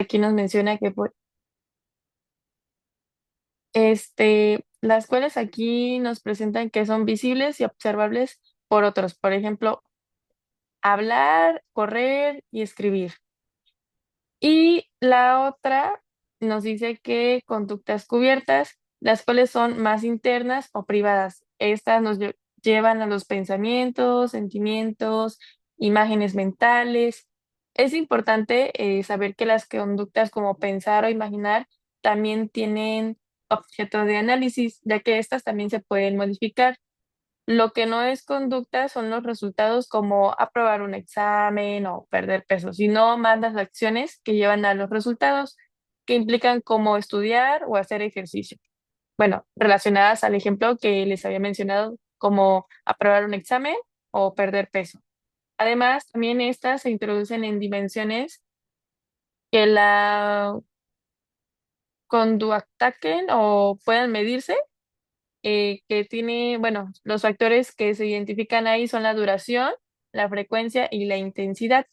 aquí nos menciona que las cuales aquí nos presentan que son visibles y observables por otros. Por ejemplo, hablar, correr y escribir. Y la otra nos dice que conductas cubiertas, las cuales son más internas o privadas. Estas nos llevan a los pensamientos, sentimientos, imágenes mentales. Es importante saber que las conductas como pensar o imaginar también tienen objeto de análisis, ya que estas también se pueden modificar. Lo que no es conducta son los resultados como aprobar un examen o perder peso, sino más las acciones que llevan a los resultados, que implican como estudiar o hacer ejercicio. Bueno, relacionadas al ejemplo que les había mencionado, como aprobar un examen o perder peso. Además, también estas se introducen en dimensiones que la conductaquen o puedan medirse que tiene, bueno, los factores que se identifican ahí son la duración, la frecuencia y la intensidad.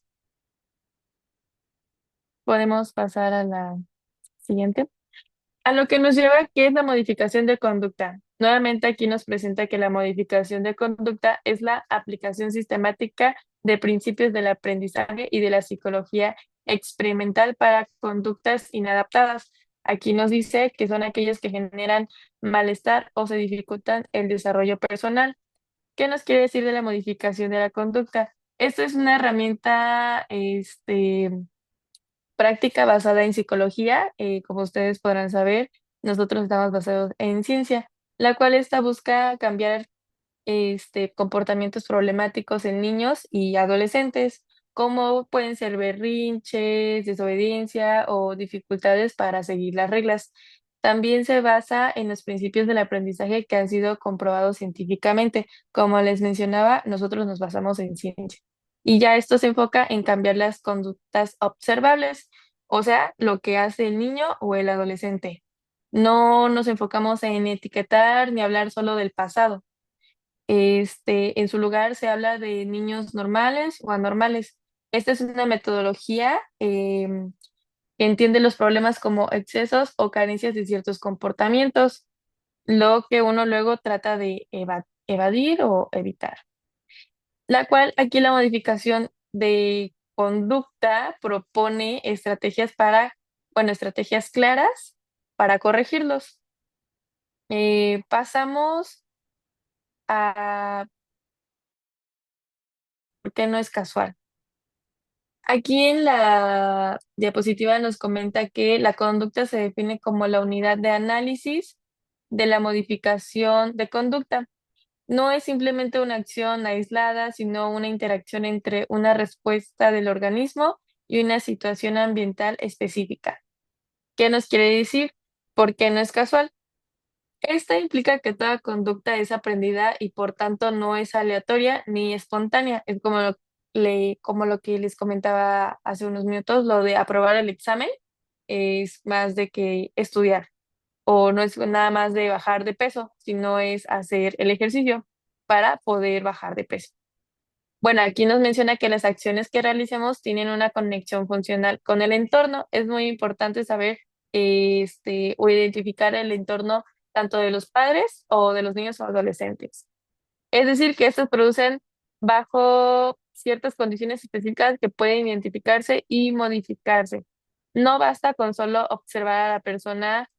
Podemos pasar a la siguiente. A lo que nos lleva, ¿qué es la modificación de conducta? Nuevamente aquí nos presenta que la modificación de conducta es la aplicación sistemática de principios del aprendizaje y de la psicología experimental para conductas inadaptadas. Aquí nos dice que son aquellas que generan malestar o se dificultan el desarrollo personal. ¿Qué nos quiere decir de la modificación de la conducta? Esto es una herramienta, práctica basada en psicología. Como ustedes podrán saber, nosotros estamos basados en ciencia, la cual esta busca cambiar, comportamientos problemáticos en niños y adolescentes, como pueden ser berrinches, desobediencia o dificultades para seguir las reglas. También se basa en los principios del aprendizaje que han sido comprobados científicamente. Como les mencionaba, nosotros nos basamos en ciencia. Y ya esto se enfoca en cambiar las conductas observables, o sea, lo que hace el niño o el adolescente. No nos enfocamos en etiquetar ni hablar solo del pasado. En su lugar se habla de niños normales o anormales. Esta es una metodología que entiende los problemas como excesos o carencias de ciertos comportamientos, lo que uno luego trata de evadir o evitar. La cual aquí la modificación de conducta propone estrategias bueno, estrategias claras para corregirlos. Pasamos a por qué no es casual. Aquí en la diapositiva nos comenta que la conducta se define como la unidad de análisis de la modificación de conducta. No es simplemente una acción aislada, sino una interacción entre una respuesta del organismo y una situación ambiental específica. ¿Qué nos quiere decir? ¿Por qué no es casual? Esta implica que toda conducta es aprendida y por tanto no es aleatoria ni espontánea. Es como lo que les comentaba hace unos minutos, lo de aprobar el examen es más de que estudiar o no es nada más de bajar de peso, sino es hacer el ejercicio para poder bajar de peso. Bueno, aquí nos menciona que las acciones que realicemos tienen una conexión funcional con el entorno. Es muy importante saber o identificar el entorno tanto de los padres o de los niños o adolescentes. Es decir, que estos producen bajo ciertas condiciones específicas que pueden identificarse y modificarse. No basta con solo observar a la persona,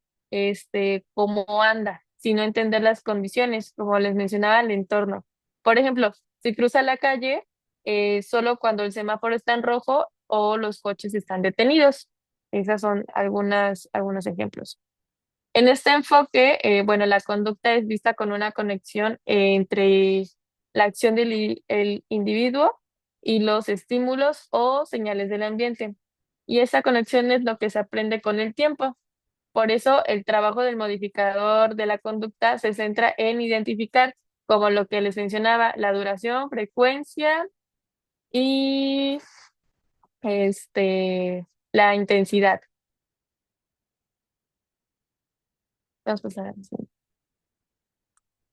cómo anda, sino entender las condiciones, como les mencionaba, el entorno. Por ejemplo, si cruza la calle, solo cuando el semáforo está en rojo o los coches están detenidos. Esas son algunos ejemplos. En este enfoque, bueno, la conducta es vista con una conexión entre la acción el individuo y los estímulos o señales del ambiente. Y esa conexión es lo que se aprende con el tiempo. Por eso, el trabajo del modificador de la conducta se centra en identificar, como lo que les mencionaba, la duración, frecuencia y la intensidad. Vamos a pasar a la siguiente.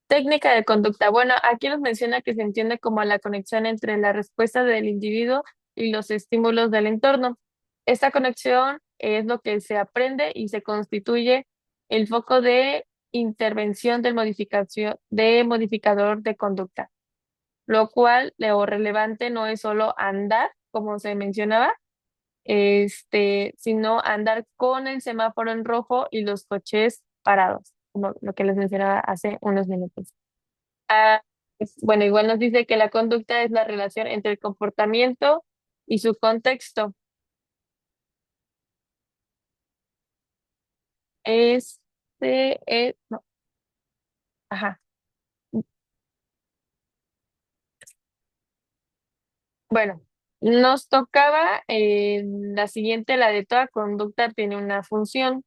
Técnica de conducta. Bueno, aquí nos menciona que se entiende como la conexión entre la respuesta del individuo y los estímulos del entorno. Esta conexión es lo que se aprende y se constituye el foco de intervención del modificador de conducta, lo cual lo relevante no es solo andar, como se mencionaba, sino andar con el semáforo en rojo y los coches parados, como lo que les mencionaba hace unos minutos. Ah, bueno, igual nos dice que la conducta es la relación entre el comportamiento y su contexto. No, ajá. Bueno, nos tocaba la siguiente, la de toda conducta tiene una función.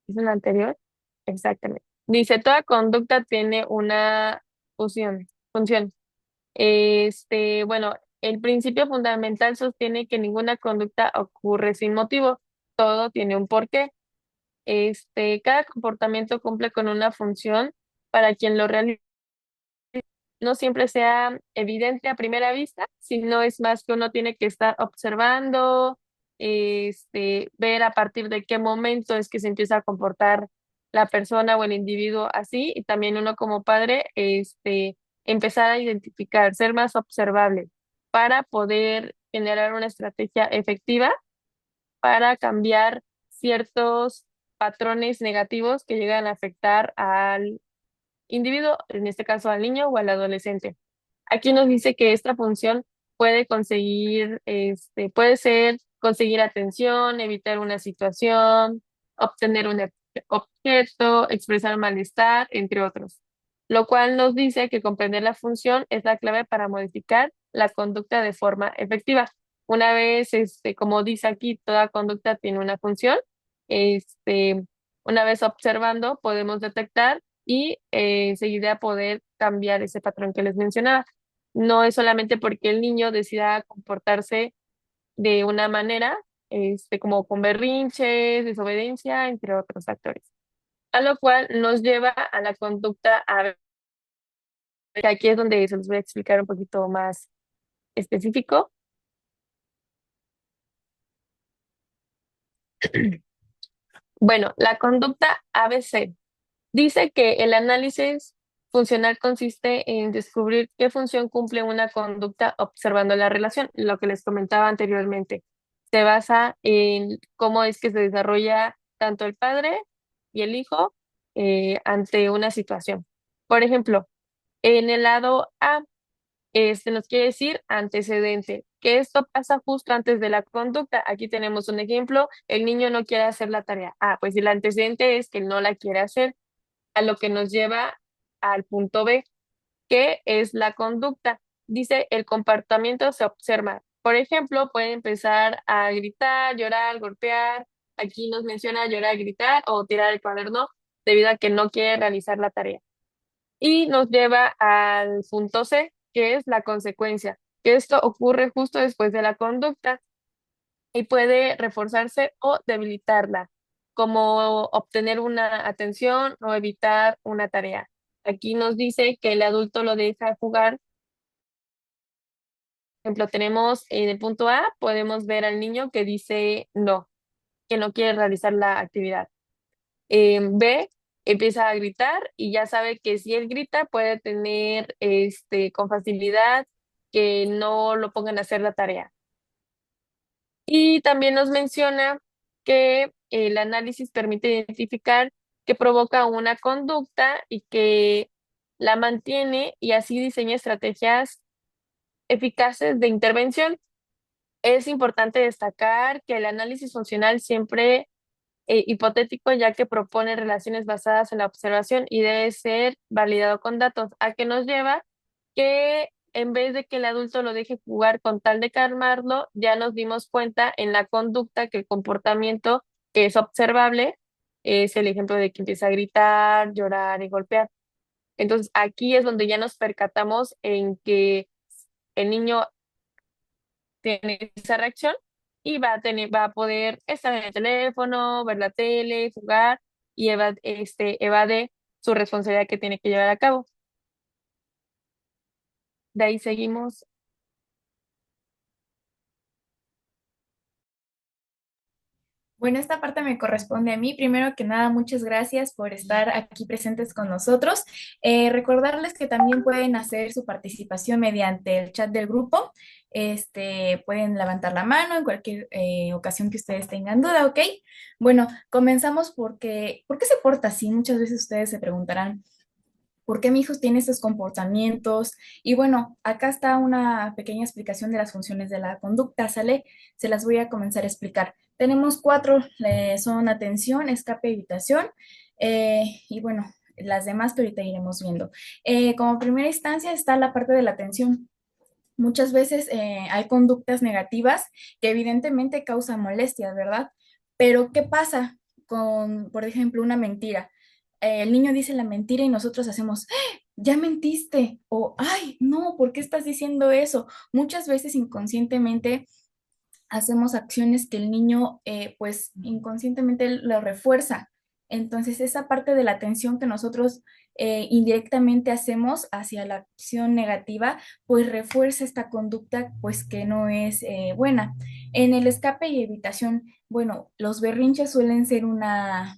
¿Es la anterior? Exactamente. Dice, toda conducta tiene una función. Bueno, el principio fundamental sostiene que ninguna conducta ocurre sin motivo. Todo tiene un porqué. Cada comportamiento cumple con una función para quien lo realiza. No siempre sea evidente a primera vista, sino es más que uno tiene que estar observando, ver a partir de qué momento es que se empieza a comportar la persona o el individuo así, y también uno como padre, empezar a identificar, ser más observable para poder generar una estrategia efectiva para cambiar ciertos patrones negativos que llegan a afectar al individuo, en este caso al niño o al adolescente. Aquí nos dice que esta función puede conseguir, puede ser conseguir atención, evitar una situación, obtener un objeto, expresar malestar, entre otros. Lo cual nos dice que comprender la función es la clave para modificar la conducta de forma efectiva. Una vez, como dice aquí, toda conducta tiene una función. Este, una vez observando, podemos detectar y enseguida poder cambiar ese patrón que les mencionaba. No es solamente porque el niño decida comportarse de una manera, como con berrinches, desobediencia, entre otros factores. A lo cual nos lleva a la conducta a ver, que aquí es donde se los voy a explicar un poquito más específico. Bueno, la conducta ABC dice que el análisis funcional consiste en descubrir qué función cumple una conducta observando la relación, lo que les comentaba anteriormente. Se basa en cómo es que se desarrolla tanto el padre y el hijo ante una situación. Por ejemplo, en el lado A, nos quiere decir antecedente, que esto pasa justo antes de la conducta. Aquí tenemos un ejemplo, el niño no quiere hacer la tarea. Ah, pues el antecedente es que no la quiere hacer, a lo que nos lleva al punto B, que es la conducta. Dice, el comportamiento se observa. Por ejemplo, puede empezar a gritar, llorar, golpear. Aquí nos menciona llorar, gritar o tirar el cuaderno debido a que no quiere realizar la tarea. Y nos lleva al punto C, que es la consecuencia, que esto ocurre justo después de la conducta y puede reforzarse o debilitarla, como obtener una atención o evitar una tarea. Aquí nos dice que el adulto lo deja jugar. Por ejemplo, tenemos en el punto A, podemos ver al niño que dice no, que no quiere realizar la actividad. B, empieza a gritar y ya sabe que si él grita puede tener con facilidad que no lo pongan a hacer la tarea. Y también nos menciona que el análisis permite identificar que provoca una conducta y que la mantiene y así diseña estrategias eficaces de intervención. Es importante destacar que el análisis funcional siempre hipotético, ya que propone relaciones basadas en la observación y debe ser validado con datos. ¿A qué nos lleva? Que en vez de que el adulto lo deje jugar con tal de calmarlo, ya nos dimos cuenta en la conducta que el comportamiento que es observable es el ejemplo de que empieza a gritar, llorar y golpear. Entonces aquí es donde ya nos percatamos en que el niño tiene esa reacción y va a poder estar en el teléfono, ver la tele, jugar y evade su responsabilidad que tiene que llevar a cabo. De ahí seguimos. Bueno, esta parte me corresponde a mí. Primero que nada, muchas gracias por estar aquí presentes con nosotros. Recordarles que también pueden hacer su participación mediante el chat del grupo. Pueden levantar la mano en cualquier ocasión que ustedes tengan duda, ¿ok? Bueno, comenzamos ¿por qué se porta así? Muchas veces ustedes se preguntarán. ¿Por qué mi hijo tiene estos comportamientos? Y bueno, acá está una pequeña explicación de las funciones de la conducta, ¿sale? Se las voy a comenzar a explicar. Tenemos cuatro, son atención, escape, evitación, y bueno, las demás que ahorita iremos viendo. Como primera instancia está la parte de la atención. Muchas veces hay conductas negativas que evidentemente causan molestias, ¿verdad? Pero ¿qué pasa con, por ejemplo, una mentira? El niño dice la mentira y nosotros hacemos, "¡Ah! Ya mentiste", o ay, no, ¿por qué estás diciendo eso? Muchas veces inconscientemente hacemos acciones que el niño pues inconscientemente lo refuerza. Entonces, esa parte de la atención que nosotros indirectamente hacemos hacia la acción negativa, pues refuerza esta conducta pues que no es buena. En el escape y evitación, bueno, los berrinches suelen ser una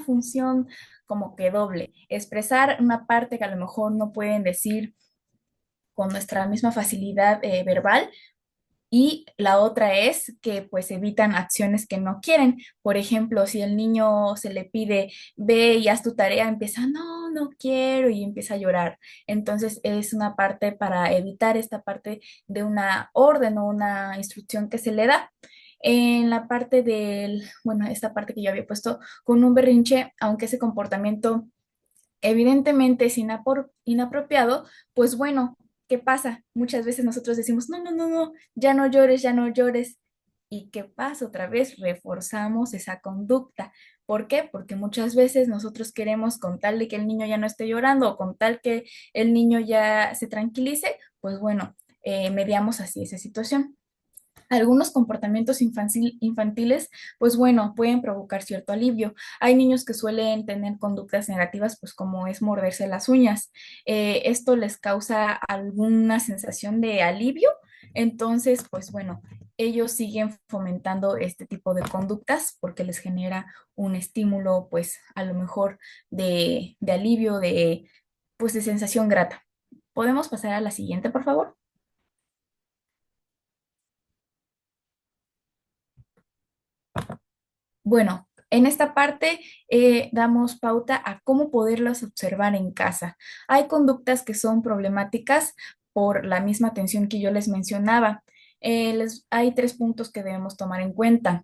función como que doble, expresar una parte que a lo mejor no pueden decir con nuestra misma facilidad verbal, y la otra es que pues evitan acciones que no quieren. Por ejemplo, si el niño se le pide, ve y haz tu tarea, empieza, no, no quiero y empieza a llorar. Entonces es una parte para evitar esta parte de una orden o una instrucción que se le da. En la parte bueno, esta parte que yo había puesto con un berrinche, aunque ese comportamiento evidentemente es inapropiado, pues bueno, ¿qué pasa? Muchas veces nosotros decimos, no, no, no, no, ya no llores, ya no llores. ¿Y qué pasa? Otra vez reforzamos esa conducta. ¿Por qué? Porque muchas veces nosotros queremos, con tal de que el niño ya no esté llorando o con tal que el niño ya se tranquilice, pues bueno, mediamos así esa situación. Algunos comportamientos infantiles, pues bueno, pueden provocar cierto alivio. Hay niños que suelen tener conductas negativas, pues como es morderse las uñas. Esto les causa alguna sensación de alivio. Entonces, pues bueno, ellos siguen fomentando este tipo de conductas porque les genera un estímulo, pues a lo mejor de alivio, pues de sensación grata. ¿Podemos pasar a la siguiente, por favor? Bueno, en esta parte damos pauta a cómo poderlas observar en casa. Hay conductas que son problemáticas por la misma atención que yo les mencionaba. Hay tres puntos que debemos tomar en cuenta.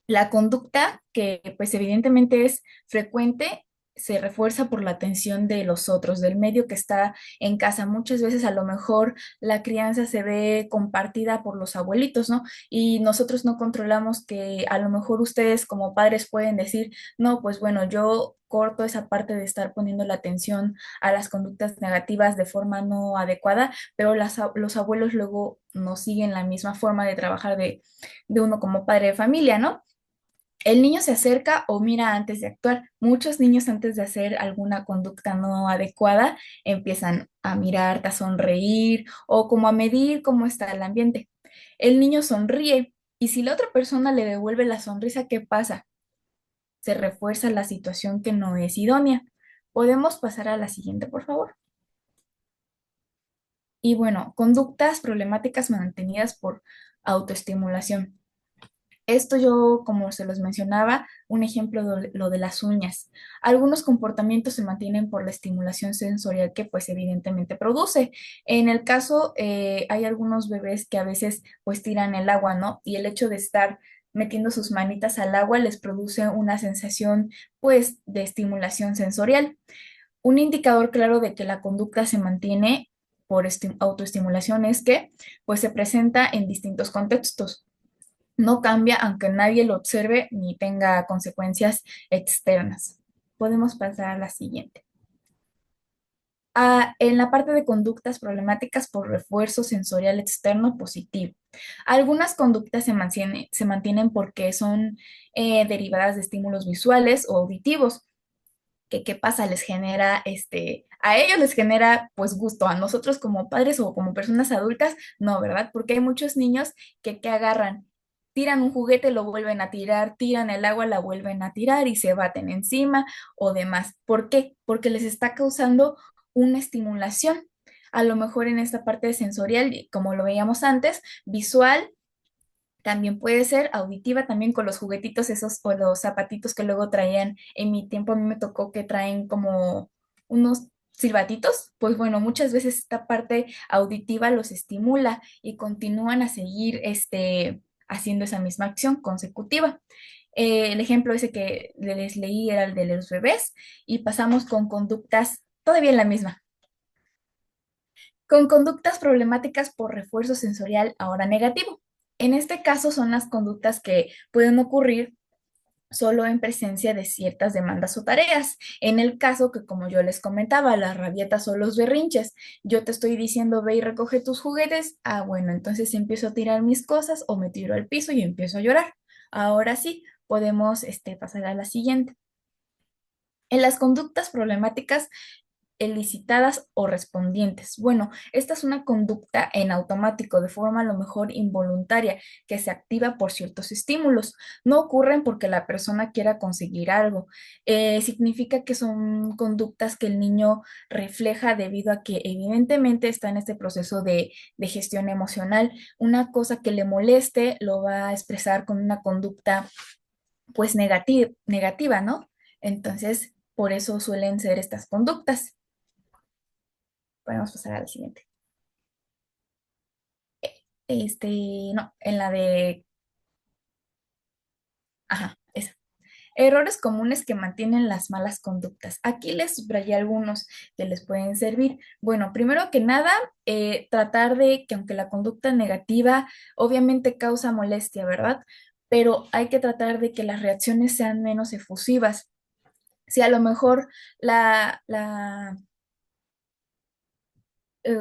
La conducta, que pues evidentemente es frecuente, se refuerza por la atención de los otros, del medio que está en casa. Muchas veces a lo mejor la crianza se ve compartida por los abuelitos, ¿no? Y nosotros no controlamos que a lo mejor ustedes como padres pueden decir, no, pues bueno, yo corto esa parte de estar poniendo la atención a las conductas negativas de forma no adecuada, pero los abuelos luego no siguen la misma forma de trabajar de uno como padre de familia, ¿no? El niño se acerca o mira antes de actuar. Muchos niños antes de hacer alguna conducta no adecuada empiezan a mirar, a sonreír o como a medir cómo está el ambiente. El niño sonríe y si la otra persona le devuelve la sonrisa, ¿qué pasa? Se refuerza la situación que no es idónea. Podemos pasar a la siguiente, por favor. Y bueno, conductas problemáticas mantenidas por autoestimulación. Esto yo, como se los mencionaba, un ejemplo de lo de las uñas. Algunos comportamientos se mantienen por la estimulación sensorial que pues evidentemente produce. En el caso, hay algunos bebés que a veces pues tiran el agua, ¿no? Y el hecho de estar metiendo sus manitas al agua les produce una sensación pues de estimulación sensorial. Un indicador claro de que la conducta se mantiene por autoestimulación es que pues se presenta en distintos contextos, no cambia aunque nadie lo observe ni tenga consecuencias externas. Podemos pasar a la siguiente. En la parte de conductas problemáticas por refuerzo sensorial externo positivo. Algunas conductas se mantienen porque son derivadas de estímulos visuales o auditivos. ¿Qué pasa? Les genera, a ellos les genera pues gusto, a nosotros como padres o como personas adultas, no, ¿verdad? Porque hay muchos niños que agarran. tiran un juguete, lo vuelven a tirar, tiran el agua, la vuelven a tirar y se baten encima o demás. ¿Por qué? Porque les está causando una estimulación. A lo mejor en esta parte sensorial, como lo veíamos antes, visual, también puede ser auditiva, también con los juguetitos esos o los zapatitos que luego traían. En mi tiempo a mí me tocó que traen como unos silbatitos. Pues bueno, muchas veces esta parte auditiva los estimula y continúan a seguir haciendo esa misma acción consecutiva. El ejemplo ese que les leí era el de los bebés y pasamos con conductas, todavía en la misma, con conductas problemáticas por refuerzo sensorial ahora negativo. En este caso son las conductas que pueden ocurrir solo en presencia de ciertas demandas o tareas. En el caso que, como yo les comentaba, las rabietas o los berrinches, yo te estoy diciendo, ve y recoge tus juguetes, bueno, entonces empiezo a tirar mis cosas o me tiro al piso y empiezo a llorar. Ahora sí, podemos pasar a la siguiente. En las conductas problemáticas elicitadas o respondientes. Bueno, esta es una conducta en automático, de forma a lo mejor involuntaria, que se activa por ciertos estímulos. No ocurren porque la persona quiera conseguir algo. Significa que son conductas que el niño refleja debido a que evidentemente está en este proceso de gestión emocional. Una cosa que le moleste lo va a expresar con una conducta pues negativa, ¿no? Entonces, por eso suelen ser estas conductas. Podemos pasar a la siguiente. No, en la de, ajá, esa. Errores comunes que mantienen las malas conductas. Aquí les subrayé algunos que les pueden servir. Bueno, primero que nada, tratar de que aunque la conducta negativa obviamente causa molestia, ¿verdad? Pero hay que tratar de que las reacciones sean menos efusivas. Si a lo mejor la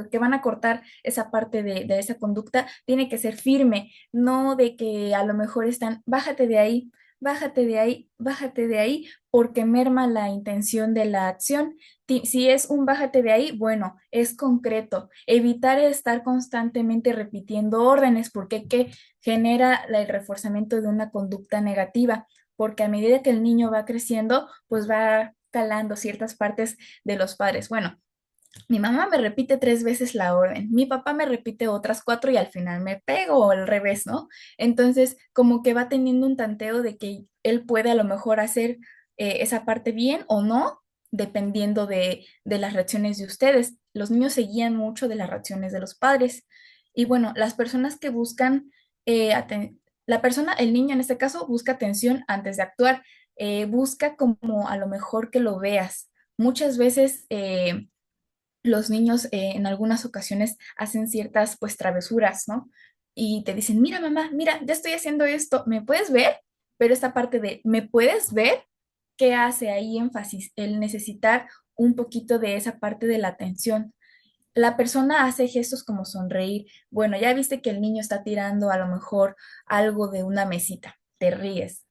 que van a cortar esa parte de esa conducta, tiene que ser firme, no de que a lo mejor están, bájate de ahí, bájate de ahí, bájate de ahí, porque merma la intención de la acción. Si es un bájate de ahí, bueno, es concreto. Evitar estar constantemente repitiendo órdenes, porque ¿qué genera el reforzamiento de una conducta negativa? Porque a medida que el niño va creciendo, pues va calando ciertas partes de los padres. Bueno, mi mamá me repite 3 veces la orden, mi papá me repite otras 4 y al final me pego o al revés, ¿no? Entonces, como que va teniendo un tanteo de que él puede a lo mejor hacer esa parte bien o no, dependiendo de las reacciones de ustedes. Los niños se guían mucho de las reacciones de los padres. Y bueno, las personas que buscan, la persona, el niño en este caso, busca atención antes de actuar, busca como a lo mejor que lo veas. Muchas veces los niños en algunas ocasiones hacen ciertas pues travesuras, ¿no? Y te dicen, mira mamá, mira, ya estoy haciendo esto, ¿me puedes ver? Pero esta parte de, ¿me puedes ver? ¿Qué hace ahí énfasis? El necesitar un poquito de esa parte de la atención. La persona hace gestos como sonreír. Bueno, ya viste que el niño está tirando a lo mejor algo de una mesita, te ríes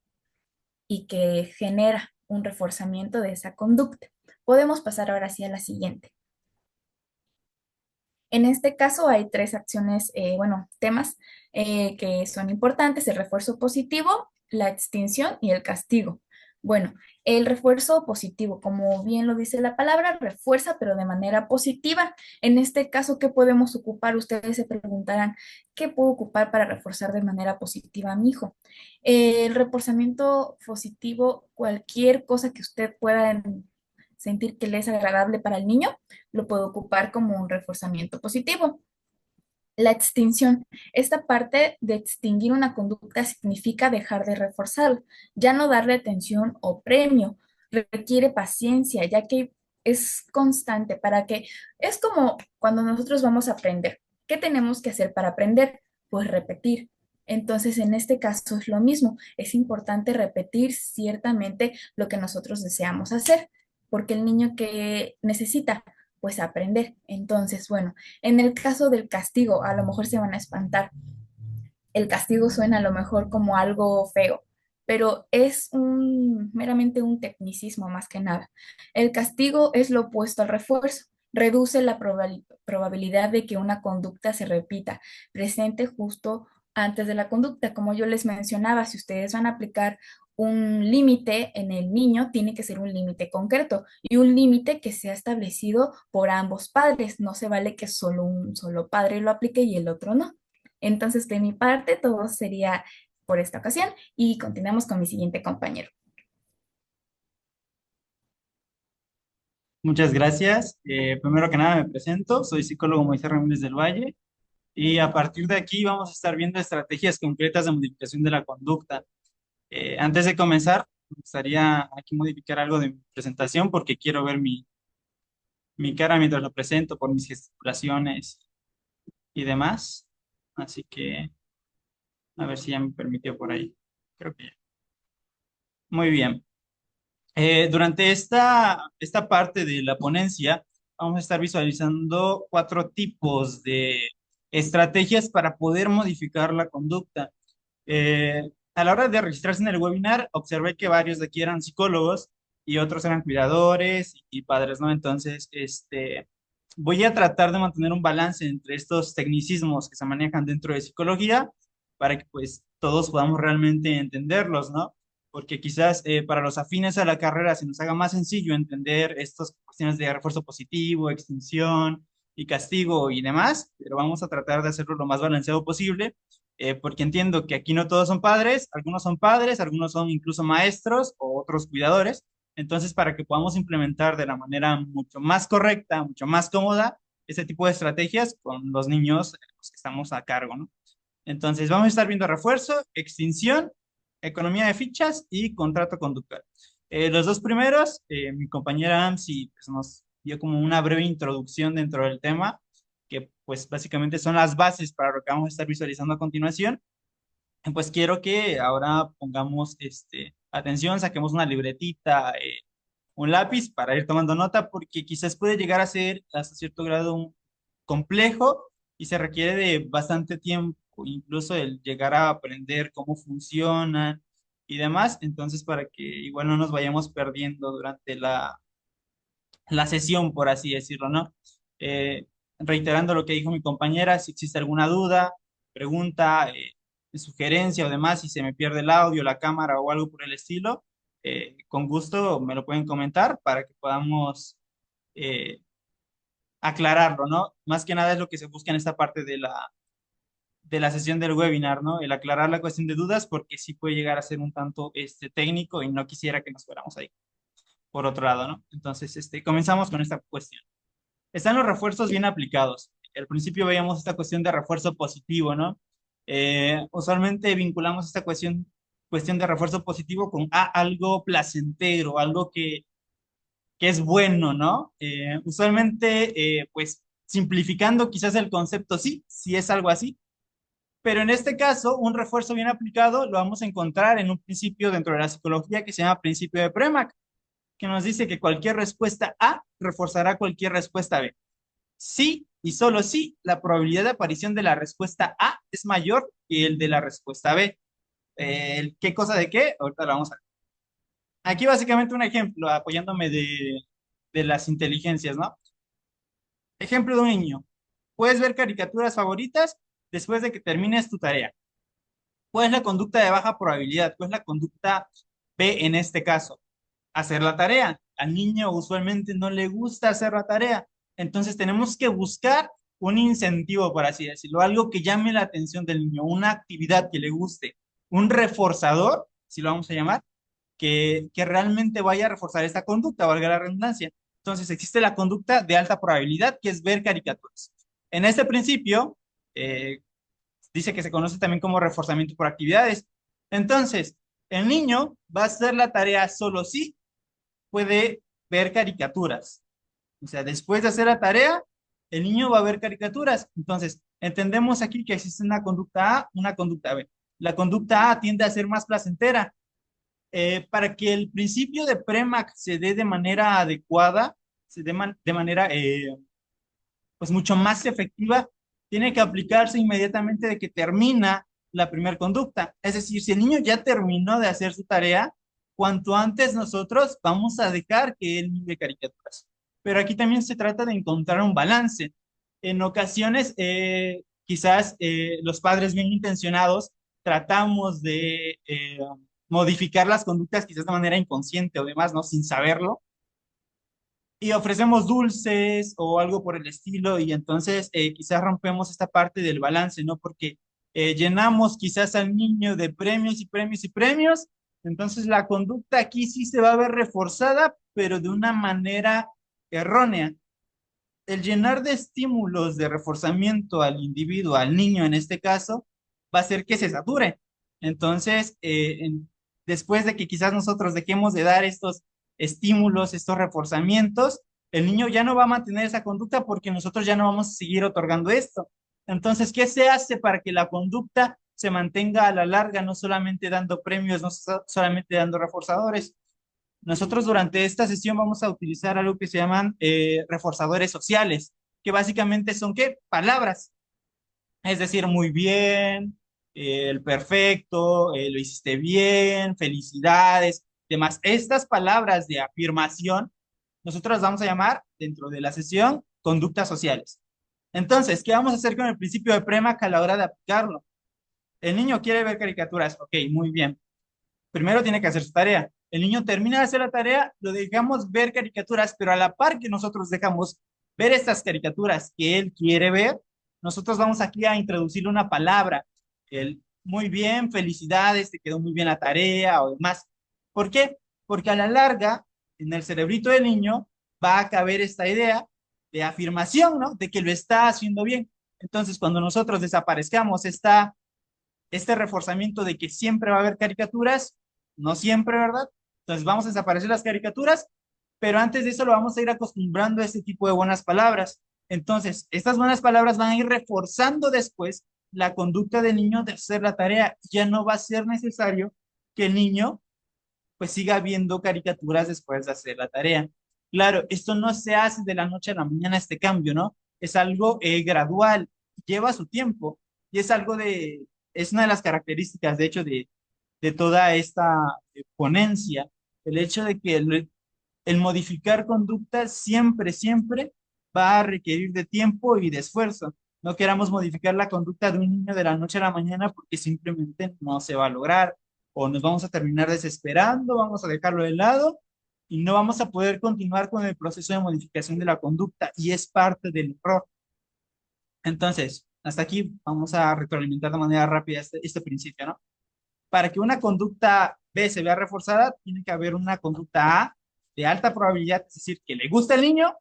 y que genera un reforzamiento de esa conducta. Podemos pasar ahora sí a la siguiente. En este caso hay tres acciones, bueno, temas que son importantes, el refuerzo positivo, la extinción y el castigo. Bueno, el refuerzo positivo, como bien lo dice la palabra, refuerza, pero de manera positiva. En este caso, ¿qué podemos ocupar? Ustedes se preguntarán, ¿qué puedo ocupar para reforzar de manera positiva a mi hijo? El reforzamiento positivo, cualquier cosa que usted pueda sentir que le es agradable para el niño, lo puedo ocupar como un reforzamiento positivo. La extinción. Esta parte de extinguir una conducta significa dejar de reforzarla, ya no darle atención o premio. Requiere paciencia, ya que es constante para que, es como cuando nosotros vamos a aprender. ¿Qué tenemos que hacer para aprender? Pues repetir. Entonces, en este caso es lo mismo. Es importante repetir ciertamente lo que nosotros deseamos hacer, porque el niño que necesita, pues aprender. Entonces, bueno. En el caso del castigo, a lo mejor se van a espantar. El castigo suena a lo mejor como algo feo, pero es meramente un tecnicismo más que nada. El castigo es lo opuesto al refuerzo. Reduce la probabilidad de que una conducta se repita, presente justo antes de la conducta. Como yo les mencionaba, si ustedes van a aplicar un límite en el niño, tiene que ser un límite concreto y un límite que sea establecido por ambos padres. No se vale que solo un solo padre lo aplique y el otro no. Entonces, de mi parte, todo sería por esta ocasión y continuamos con mi siguiente compañero. Muchas gracias. Primero que nada me presento, soy psicólogo Moisés Ramírez del Valle y a partir de aquí vamos a estar viendo estrategias concretas de modificación de la conducta. Antes de comenzar, me gustaría aquí modificar algo de mi presentación porque quiero ver mi cara mientras lo presento por mis gesticulaciones y demás. Así que a ver si ya me permitió por ahí. Creo que ya. Muy bien. Durante esta parte de la ponencia, vamos a estar visualizando cuatro tipos de estrategias para poder modificar la conducta. A la hora de registrarse en el webinar, observé que varios de aquí eran psicólogos y otros eran cuidadores y padres, ¿no? Entonces, voy a tratar de mantener un balance entre estos tecnicismos que se manejan dentro de psicología para que pues todos podamos realmente entenderlos, ¿no? Porque quizás para los afines a la carrera se nos haga más sencillo entender estas cuestiones de refuerzo positivo, extinción y castigo y demás, pero vamos a tratar de hacerlo lo más balanceado posible, porque entiendo que aquí no todos son padres, algunos son incluso maestros o otros cuidadores, entonces para que podamos implementar de la manera mucho más correcta, mucho más cómoda, ese tipo de estrategias con los niños los que estamos a cargo, ¿no? Entonces, vamos a estar viendo refuerzo, extinción, economía de fichas y contrato conductual. Los dos primeros, mi compañera AMSI pues, nos dio como una breve introducción dentro del tema, que pues básicamente son las bases para lo que vamos a estar visualizando a continuación. Pues quiero que ahora pongamos atención, saquemos una libretita, un lápiz para ir tomando nota, porque quizás puede llegar a ser hasta cierto grado un complejo y se requiere de bastante tiempo, incluso el llegar a aprender cómo funcionan y demás. Entonces, para que igual no nos vayamos perdiendo durante la sesión, por así decirlo, ¿no? Reiterando lo que dijo mi compañera, si existe alguna duda, pregunta, sugerencia o demás, si se me pierde el audio, la cámara o algo por el estilo, con gusto me lo pueden comentar para que podamos eh, aclararlo, ¿no? Más que nada es lo que se busca en esta parte de la sesión del webinar, ¿no? El aclarar la cuestión de dudas porque sí puede llegar a ser un tanto técnico y no quisiera que nos fuéramos ahí por otro lado, ¿no? Entonces, comenzamos con esta cuestión. Están los refuerzos bien aplicados. Al principio veíamos esta cuestión de refuerzo positivo, ¿no? Usualmente vinculamos esta cuestión de refuerzo positivo con algo placentero, algo que es bueno, ¿no? Usualmente, pues simplificando quizás el concepto, sí, sí es algo así, pero en este caso, un refuerzo bien aplicado lo vamos a encontrar en un principio dentro de la psicología que se llama principio de Premack, que nos dice que cualquier respuesta A reforzará cualquier respuesta B. Sí y solo sí, la probabilidad de aparición de la respuesta A es mayor que el de la respuesta B. ¿Qué cosa de qué? Ahorita lo vamos a ver. Aquí básicamente un ejemplo, apoyándome de las inteligencias, ¿no? Ejemplo de un niño. Puedes ver caricaturas favoritas después de que termines tu tarea. ¿Cuál es la conducta de baja probabilidad? ¿Cuál es la conducta B en este caso? Hacer la tarea. Al niño usualmente no le gusta hacer la tarea. Entonces tenemos que buscar un incentivo, por así decirlo, algo que llame la atención del niño, una actividad que le guste, un reforzador, si lo vamos a llamar, que realmente vaya a reforzar esta conducta, valga la redundancia. Entonces existe la conducta de alta probabilidad, que es ver caricaturas. En este principio, eh, dice que se conoce también como reforzamiento por actividades. Entonces, el niño va a hacer la tarea solo si puede ver caricaturas. O sea, después de hacer la tarea, el niño va a ver caricaturas. Entonces, entendemos aquí que existe una conducta A, una conducta B. La conducta A tiende a ser más placentera. Para que el principio de Premack se dé de manera adecuada, se dé de manera pues mucho más efectiva, tiene que aplicarse inmediatamente de que termina la primera conducta. Es decir, si el niño ya terminó de hacer su tarea, cuanto antes nosotros vamos a dejar que él mire caricaturas. Pero aquí también se trata de encontrar un balance. En ocasiones, quizás los padres bien intencionados tratamos de modificar las conductas quizás de manera inconsciente o demás, ¿no? Sin saberlo. Y ofrecemos dulces o algo por el estilo y entonces quizás rompemos esta parte del balance, ¿no? Porque llenamos quizás al niño de premios y premios y premios, entonces la conducta aquí sí se va a ver reforzada, pero de una manera errónea. El llenar de estímulos de reforzamiento al individuo, al niño en este caso, va a hacer que se sature. Entonces, después de que quizás nosotros dejemos de dar estos estímulos, estos reforzamientos, el niño ya no va a mantener esa conducta porque nosotros ya no vamos a seguir otorgando esto. Entonces, ¿qué se hace para que la conducta se mantenga a la larga, no solamente dando premios, no solamente dando reforzadores? Nosotros durante esta sesión vamos a utilizar algo que se llaman reforzadores sociales, que básicamente son ¿qué? Palabras. Es decir, muy bien, el perfecto, lo hiciste bien, felicidades, demás. Estas palabras de afirmación, nosotros las vamos a llamar dentro de la sesión conductas sociales. Entonces, ¿qué vamos a hacer con el principio de Premack a la hora de aplicarlo? El niño quiere ver caricaturas, ok, muy bien. Primero tiene que hacer su tarea. El niño termina de hacer la tarea, lo dejamos ver caricaturas, pero a la par que nosotros dejamos ver estas caricaturas que él quiere ver, nosotros vamos aquí a introducirle una palabra. El muy bien, felicidades, te quedó muy bien la tarea o demás. ¿Por qué? Porque a la larga, en el cerebrito del niño, va a caber esta idea de afirmación, ¿no? De que lo está haciendo bien. Entonces, cuando nosotros desaparezcamos este reforzamiento de que siempre va a haber caricaturas, no siempre, ¿verdad? Entonces vamos a desaparecer las caricaturas, pero antes de eso lo vamos a ir acostumbrando a este tipo de buenas palabras. Entonces, estas buenas palabras van a ir reforzando después la conducta del niño de hacer la tarea. Ya no va a ser necesario que el niño pues siga viendo caricaturas después de hacer la tarea. Claro, esto no se hace de la noche a la mañana este cambio, ¿no? Es algo gradual, lleva su tiempo y es una de las características, de hecho, de toda esta ponencia, el hecho de que el modificar conductas siempre, siempre va a requerir de tiempo y de esfuerzo. No queramos modificar la conducta de un niño de la noche a la mañana porque simplemente no se va a lograr o nos vamos a terminar desesperando, vamos a dejarlo de lado y no vamos a poder continuar con el proceso de modificación de la conducta y es parte del error. Entonces, hasta aquí vamos a retroalimentar de manera rápida este principio, ¿no? Para que una conducta B se vea reforzada, tiene que haber una conducta A de alta probabilidad, es decir, que le gusta al niño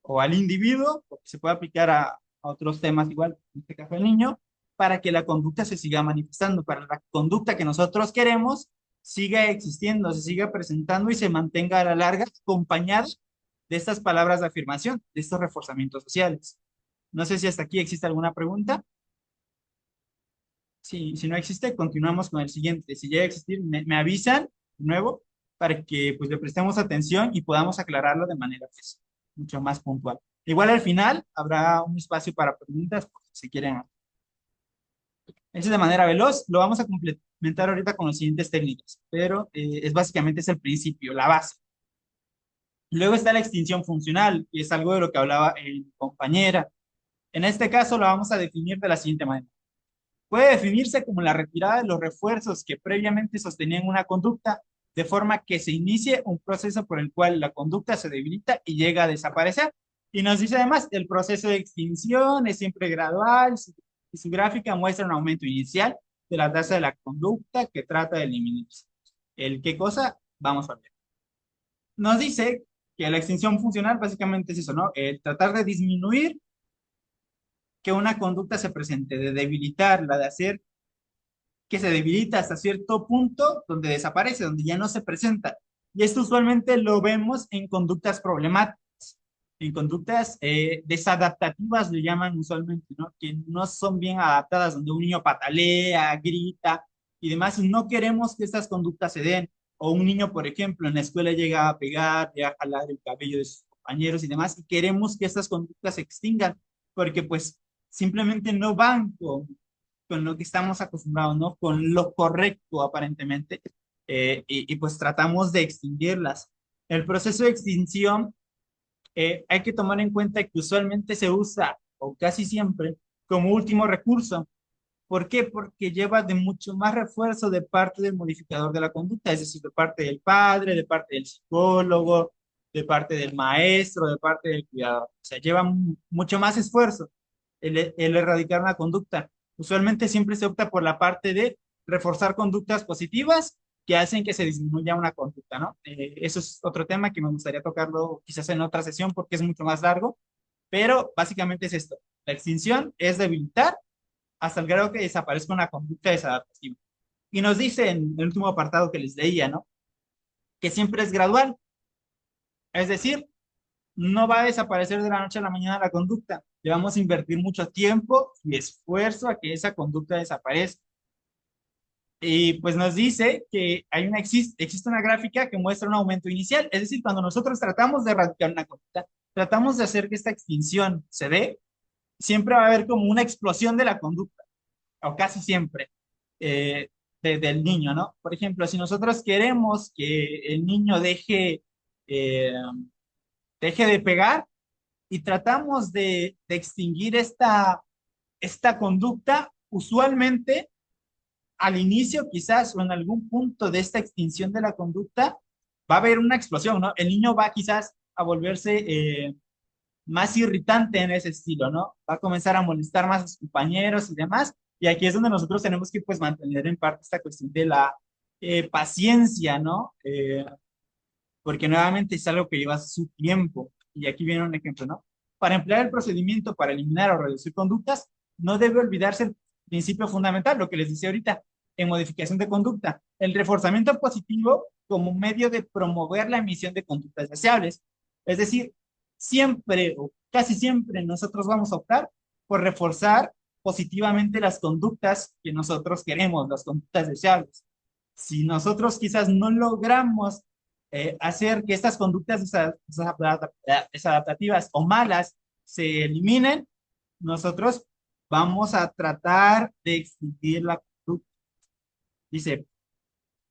o al individuo, porque se puede aplicar a otros temas igual, en este caso al niño, para que la conducta se siga manifestando, para la conducta que nosotros queremos siga existiendo, se siga presentando y se mantenga a la larga acompañada de estas palabras de afirmación, de estos reforzamientos sociales. No sé si hasta aquí existe alguna pregunta. Si no existe, continuamos con el siguiente. Si llega a existir, me avisan de nuevo para que pues le prestemos atención y podamos aclararlo de manera pues, mucho más puntual. Igual al final habrá un espacio para preguntas, por si quieren. Eso de manera veloz, lo vamos a complementar ahorita con las siguientes técnicas, pero básicamente es el principio, la base. Luego está la extinción funcional, y es algo de lo que hablaba mi compañera. En este caso lo vamos a definir de la siguiente manera. Puede definirse como la retirada de los refuerzos que previamente sostenían una conducta, de forma que se inicie un proceso por el cual la conducta se debilita y llega a desaparecer. Y nos dice además, el proceso de extinción es siempre gradual y su gráfica muestra un aumento inicial de la tasa de la conducta que trata de eliminarse. ¿El qué cosa? Vamos a ver. Nos dice que la extinción funcional básicamente es eso, ¿no? El tratar de disminuir que una conducta se presente, de debilitarla, de hacer que se debilita hasta cierto punto donde desaparece, donde ya no se presenta. Y esto usualmente lo vemos en conductas problemáticas, en conductas desadaptativas, le llaman usualmente, ¿no? Que no son bien adaptadas, donde un niño patalea, grita y demás, y no queremos que estas conductas se den. O un niño, por ejemplo, en la escuela llega a pegar, llega a jalar el cabello de sus compañeros y demás, y queremos que estas conductas se extingan, porque pues simplemente no van con lo que estamos acostumbrados, ¿no? Con lo correcto aparentemente, pues tratamos de extinguirlas. El proceso de extinción hay que tomar en cuenta que usualmente se usa, o casi siempre, como último recurso. ¿Por qué? Porque lleva de mucho más refuerzo de parte del modificador de la conducta, es decir, de parte del padre, de parte del psicólogo, de parte del maestro, de parte del cuidador. O sea, lleva mucho más esfuerzo el erradicar una conducta. Usualmente siempre se opta por la parte de reforzar conductas positivas que hacen que se disminuya una conducta, ¿no? Eso es otro tema que me gustaría tocarlo quizás en otra sesión porque es mucho más largo, pero básicamente es esto. La extinción es debilitar hasta el grado que desaparezca una conducta desadaptativa. Y nos dice en el último apartado que les leía, ¿no? Que siempre es gradual, es decir, no va a desaparecer de la noche a la mañana la conducta. Le vamos a invertir mucho tiempo y esfuerzo a que esa conducta desaparezca. Y pues nos dice que existe una gráfica que muestra un aumento inicial, es decir, cuando nosotros tratamos de erradicar una conducta, tratamos de hacer que esta extinción se dé, siempre va a haber como una explosión de la conducta, o casi siempre, eh, del niño, ¿no? Por ejemplo, si nosotros queremos que el niño eh, deje de pegar y tratamos de extinguir esta conducta, usualmente al inicio quizás o en algún punto de esta extinción de la conducta va a haber una explosión, ¿no? El niño va quizás a volverse más irritante en ese estilo, ¿no? Va a comenzar a molestar más a sus compañeros y demás. Y aquí es donde nosotros tenemos que, pues, mantener en parte esta cuestión de la paciencia, ¿no? Porque nuevamente es algo que lleva su tiempo. Y aquí viene un ejemplo, ¿no? Para emplear el procedimiento para eliminar o reducir conductas, no debe olvidarse el principio fundamental, lo que les decía ahorita, en modificación de conducta, el reforzamiento positivo como medio de promover la emisión de conductas deseables. Es decir, siempre o casi siempre nosotros vamos a optar por reforzar positivamente las conductas que nosotros queremos, las conductas deseables. Si nosotros quizás no logramos hacer que estas conductas desadaptativas o malas se eliminen, nosotros vamos a tratar de extinguir la conducta. Dice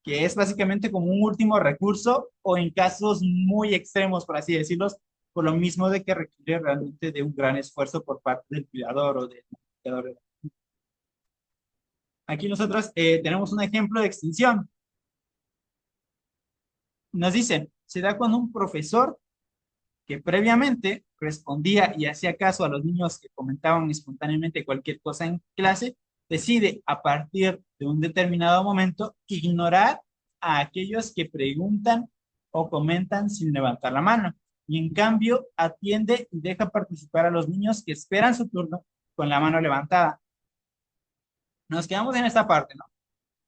que es básicamente como un último recurso o en casos muy extremos, por así decirlo, por lo mismo de que requiere realmente de un gran esfuerzo por parte del cuidador o del cuidador. Aquí nosotros tenemos un ejemplo de extinción. Nos dice, se da cuando un profesor que previamente respondía y hacía caso a los niños que comentaban espontáneamente cualquier cosa en clase, decide a partir de un determinado momento ignorar a aquellos que preguntan o comentan sin levantar la mano. Y en cambio atiende y deja participar a los niños que esperan su turno con la mano levantada. Nos quedamos en esta parte, ¿no?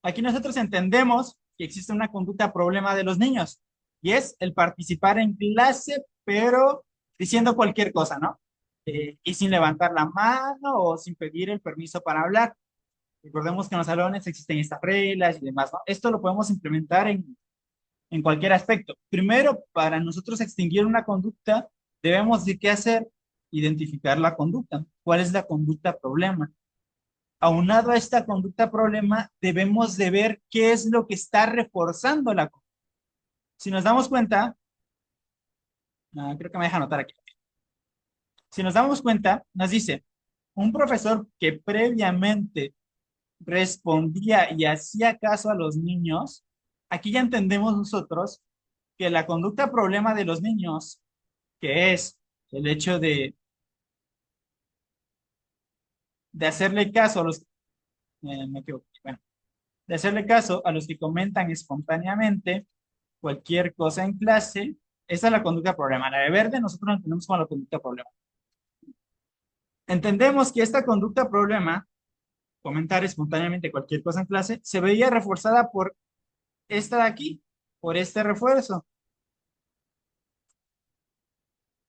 Aquí nosotros entendemos que existe una conducta problema de los niños y es el participar en clase, pero diciendo cualquier cosa, ¿no? Y sin levantar la mano o sin pedir el permiso para hablar. Recordemos que en los salones existen estas reglas y demás, ¿no? Esto lo podemos implementar en cualquier aspecto. Primero, para nosotros extinguir una conducta, debemos de qué hacer, identificar la conducta. ¿Cuál es la conducta problema? Aunado a esta conducta problema, debemos de ver qué es lo que está reforzando la conducta. Si nos damos cuenta, creo que me deja anotar aquí. Si nos damos cuenta, nos dice, un profesor que previamente respondía y hacía caso a los niños, aquí ya entendemos nosotros que la conducta problema de los niños, que es el hecho de hacerle caso a los, me equivoqué, bueno, de hacerle caso a los que comentan espontáneamente, cualquier cosa en clase, esa es la conducta problema. La de verde nosotros la entendemos como la conducta problema. Entendemos que esta conducta problema, comentar espontáneamente cualquier cosa en clase, se veía reforzada por esta de aquí, por este refuerzo.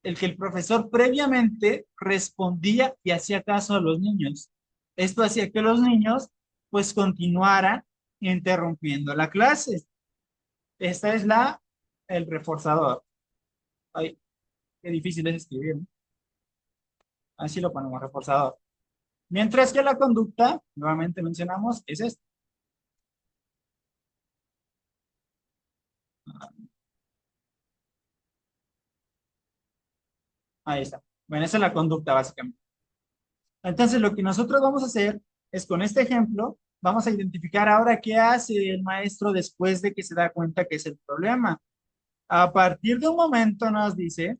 El que el profesor previamente respondía y hacía caso a los niños. Esto hacía que los niños pues continuaran interrumpiendo la clase. Esta es el reforzador. Ay, qué difícil es escribir, ¿no? Así lo ponemos, reforzador. Mientras que la conducta, nuevamente mencionamos, es esta. Ahí está. Bueno, esa es la conducta básicamente. Entonces, lo que nosotros vamos a hacer es con este ejemplo, vamos a identificar ahora qué hace el maestro después de que se da cuenta que es el problema. A partir de un momento nos dice,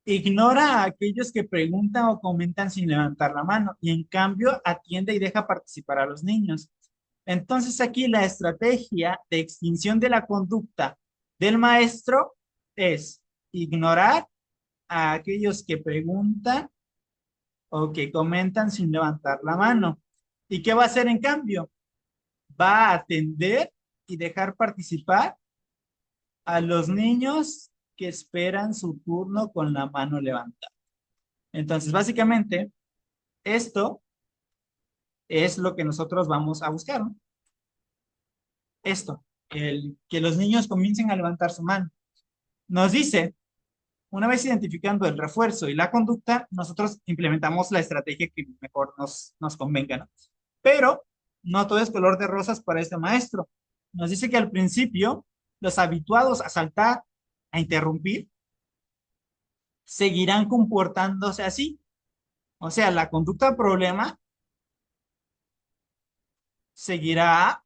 ignora a aquellos que preguntan o comentan sin levantar la mano y en cambio atiende y deja participar a los niños. Entonces aquí la estrategia de extinción de la conducta del maestro es ignorar a aquellos que preguntan o que comentan sin levantar la mano. ¿Y qué va a hacer en cambio? Va a atender y dejar participar a los niños que esperan su turno con la mano levantada. Entonces, básicamente, esto es lo que nosotros vamos a buscar, ¿no? Esto, el que los niños comiencen a levantar su mano. Nos dice, una vez identificando el refuerzo y la conducta, nosotros implementamos la estrategia que mejor nos convenga, ¿no? Pero no todo es color de rosas para este maestro. Nos dice que al principio, los habituados a saltar, a interrumpir, seguirán comportándose así. O sea, la conducta problema seguirá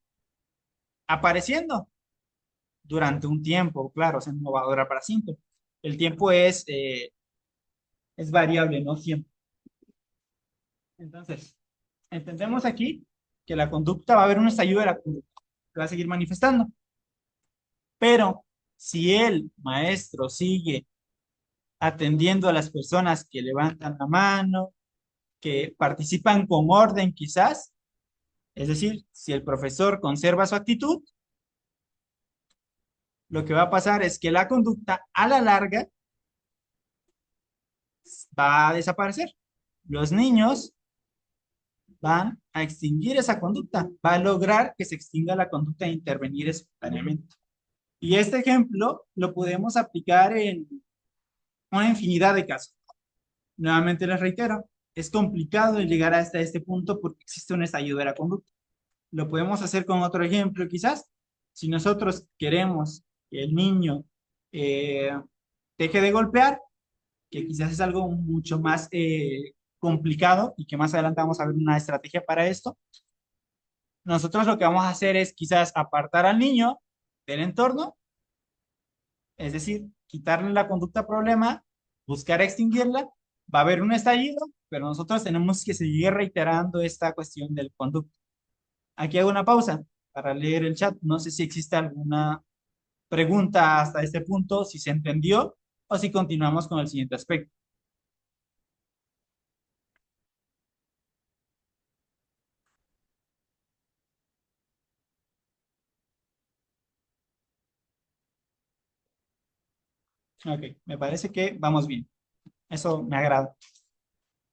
apareciendo durante un tiempo, claro, o sea, no va a durar para siempre. El tiempo es variable, no siempre. Entonces, entendemos aquí que la conducta va a haber un estallido de la conducta, que va a seguir manifestando. Pero si el maestro sigue atendiendo a las personas que levantan la mano, que participan con orden quizás, es decir, si el profesor conserva su actitud, lo que va a pasar es que la conducta a la larga va a desaparecer. Los niños van a extinguir esa conducta, va a lograr que se extinga la conducta de intervenir espontáneamente. Y este ejemplo lo podemos aplicar en una infinidad de casos. Nuevamente les reitero, es complicado llegar hasta este punto porque existe un estallido de la conducta. Lo podemos hacer con otro ejemplo, quizás. Si nosotros queremos que el niño eh, deje de golpear, que quizás es algo mucho más complicado y que más adelante vamos a ver una estrategia para esto, nosotros lo que vamos a hacer es quizás apartar al niño del entorno, es decir, quitarle la conducta problema, buscar extinguirla, va a haber un estallido, pero nosotros tenemos que seguir reiterando esta cuestión del conducta. Aquí hago una pausa para leer el chat. No sé si existe alguna pregunta hasta este punto, si se entendió o si continuamos con el siguiente aspecto. Ok, me parece que vamos bien. Eso me agrada.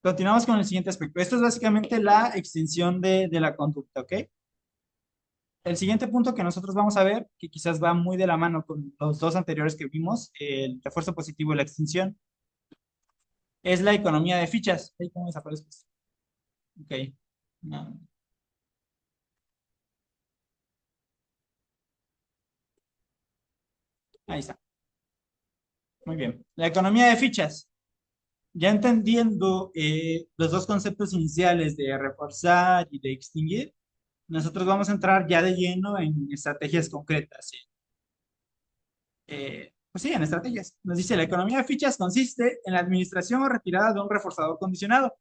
Continuamos con el siguiente aspecto. Esto es básicamente la extensión de la conducta, ¿ok? El siguiente punto que nosotros vamos a ver, que quizás va muy de la mano con los dos anteriores que vimos, el refuerzo positivo y la extinción, es la economía de fichas. Ahí, ¿cómo desaparece esto? Ok. No. Ahí está. Muy bien. La economía de fichas. Ya entendiendo los dos conceptos iniciales de reforzar y de extinguir, nosotros vamos a entrar ya de lleno en estrategias concretas. Pues sí, en estrategias. Nos dice, la economía de fichas consiste en la administración o retirada de un reforzador condicionado,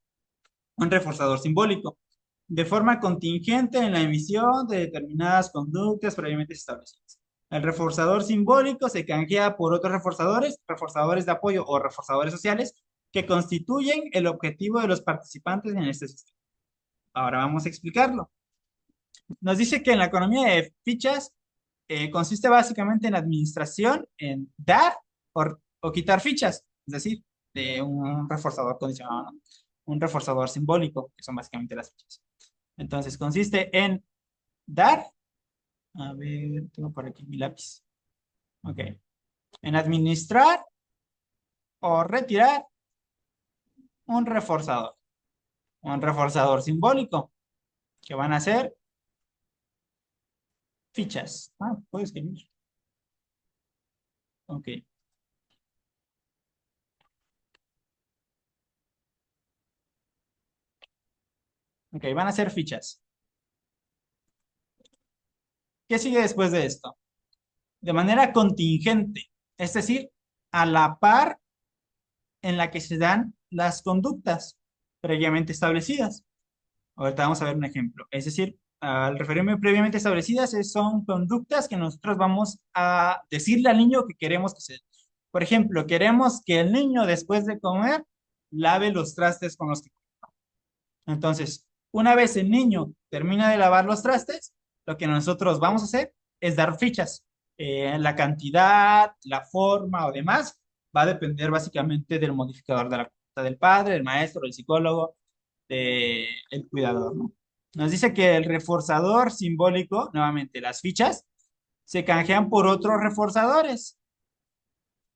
un reforzador simbólico, de forma contingente en la emisión de determinadas conductas previamente establecidas. El reforzador simbólico se canjea por otros reforzadores, reforzadores de apoyo o reforzadores sociales, que constituyen el objetivo de los participantes en este sistema. Ahora vamos a explicarlo. Nos dice que en la economía de fichas consiste básicamente en administración, en dar o quitar fichas, es decir, de un reforzador condicionado, ¿no? Un reforzador simbólico, que son básicamente las fichas. Entonces, consiste en dar, a ver, tengo por aquí mi lápiz, ok, en administrar o retirar un reforzador simbólico, que van a ser fichas. Ah, puedes escribir. Ok. Ok, van a ser fichas. ¿Qué sigue después de esto? De manera contingente, es decir, a la par en la que se dan las conductas previamente establecidas. Ahorita vamos a ver un ejemplo. Es decir, al referirme previamente establecidas, son conductas que nosotros vamos a decirle al niño que queremos que se... Por ejemplo, queremos que el niño después de comer lave los trastes con los que... Entonces, una vez el niño termina de lavar los trastes, lo que nosotros vamos a hacer es dar fichas. La cantidad, la forma o demás va a depender básicamente del modificador de la conducta del padre, del maestro, del psicólogo, del cuidador, ¿no? Nos dice que el reforzador simbólico, nuevamente, las fichas, se canjean por otros reforzadores.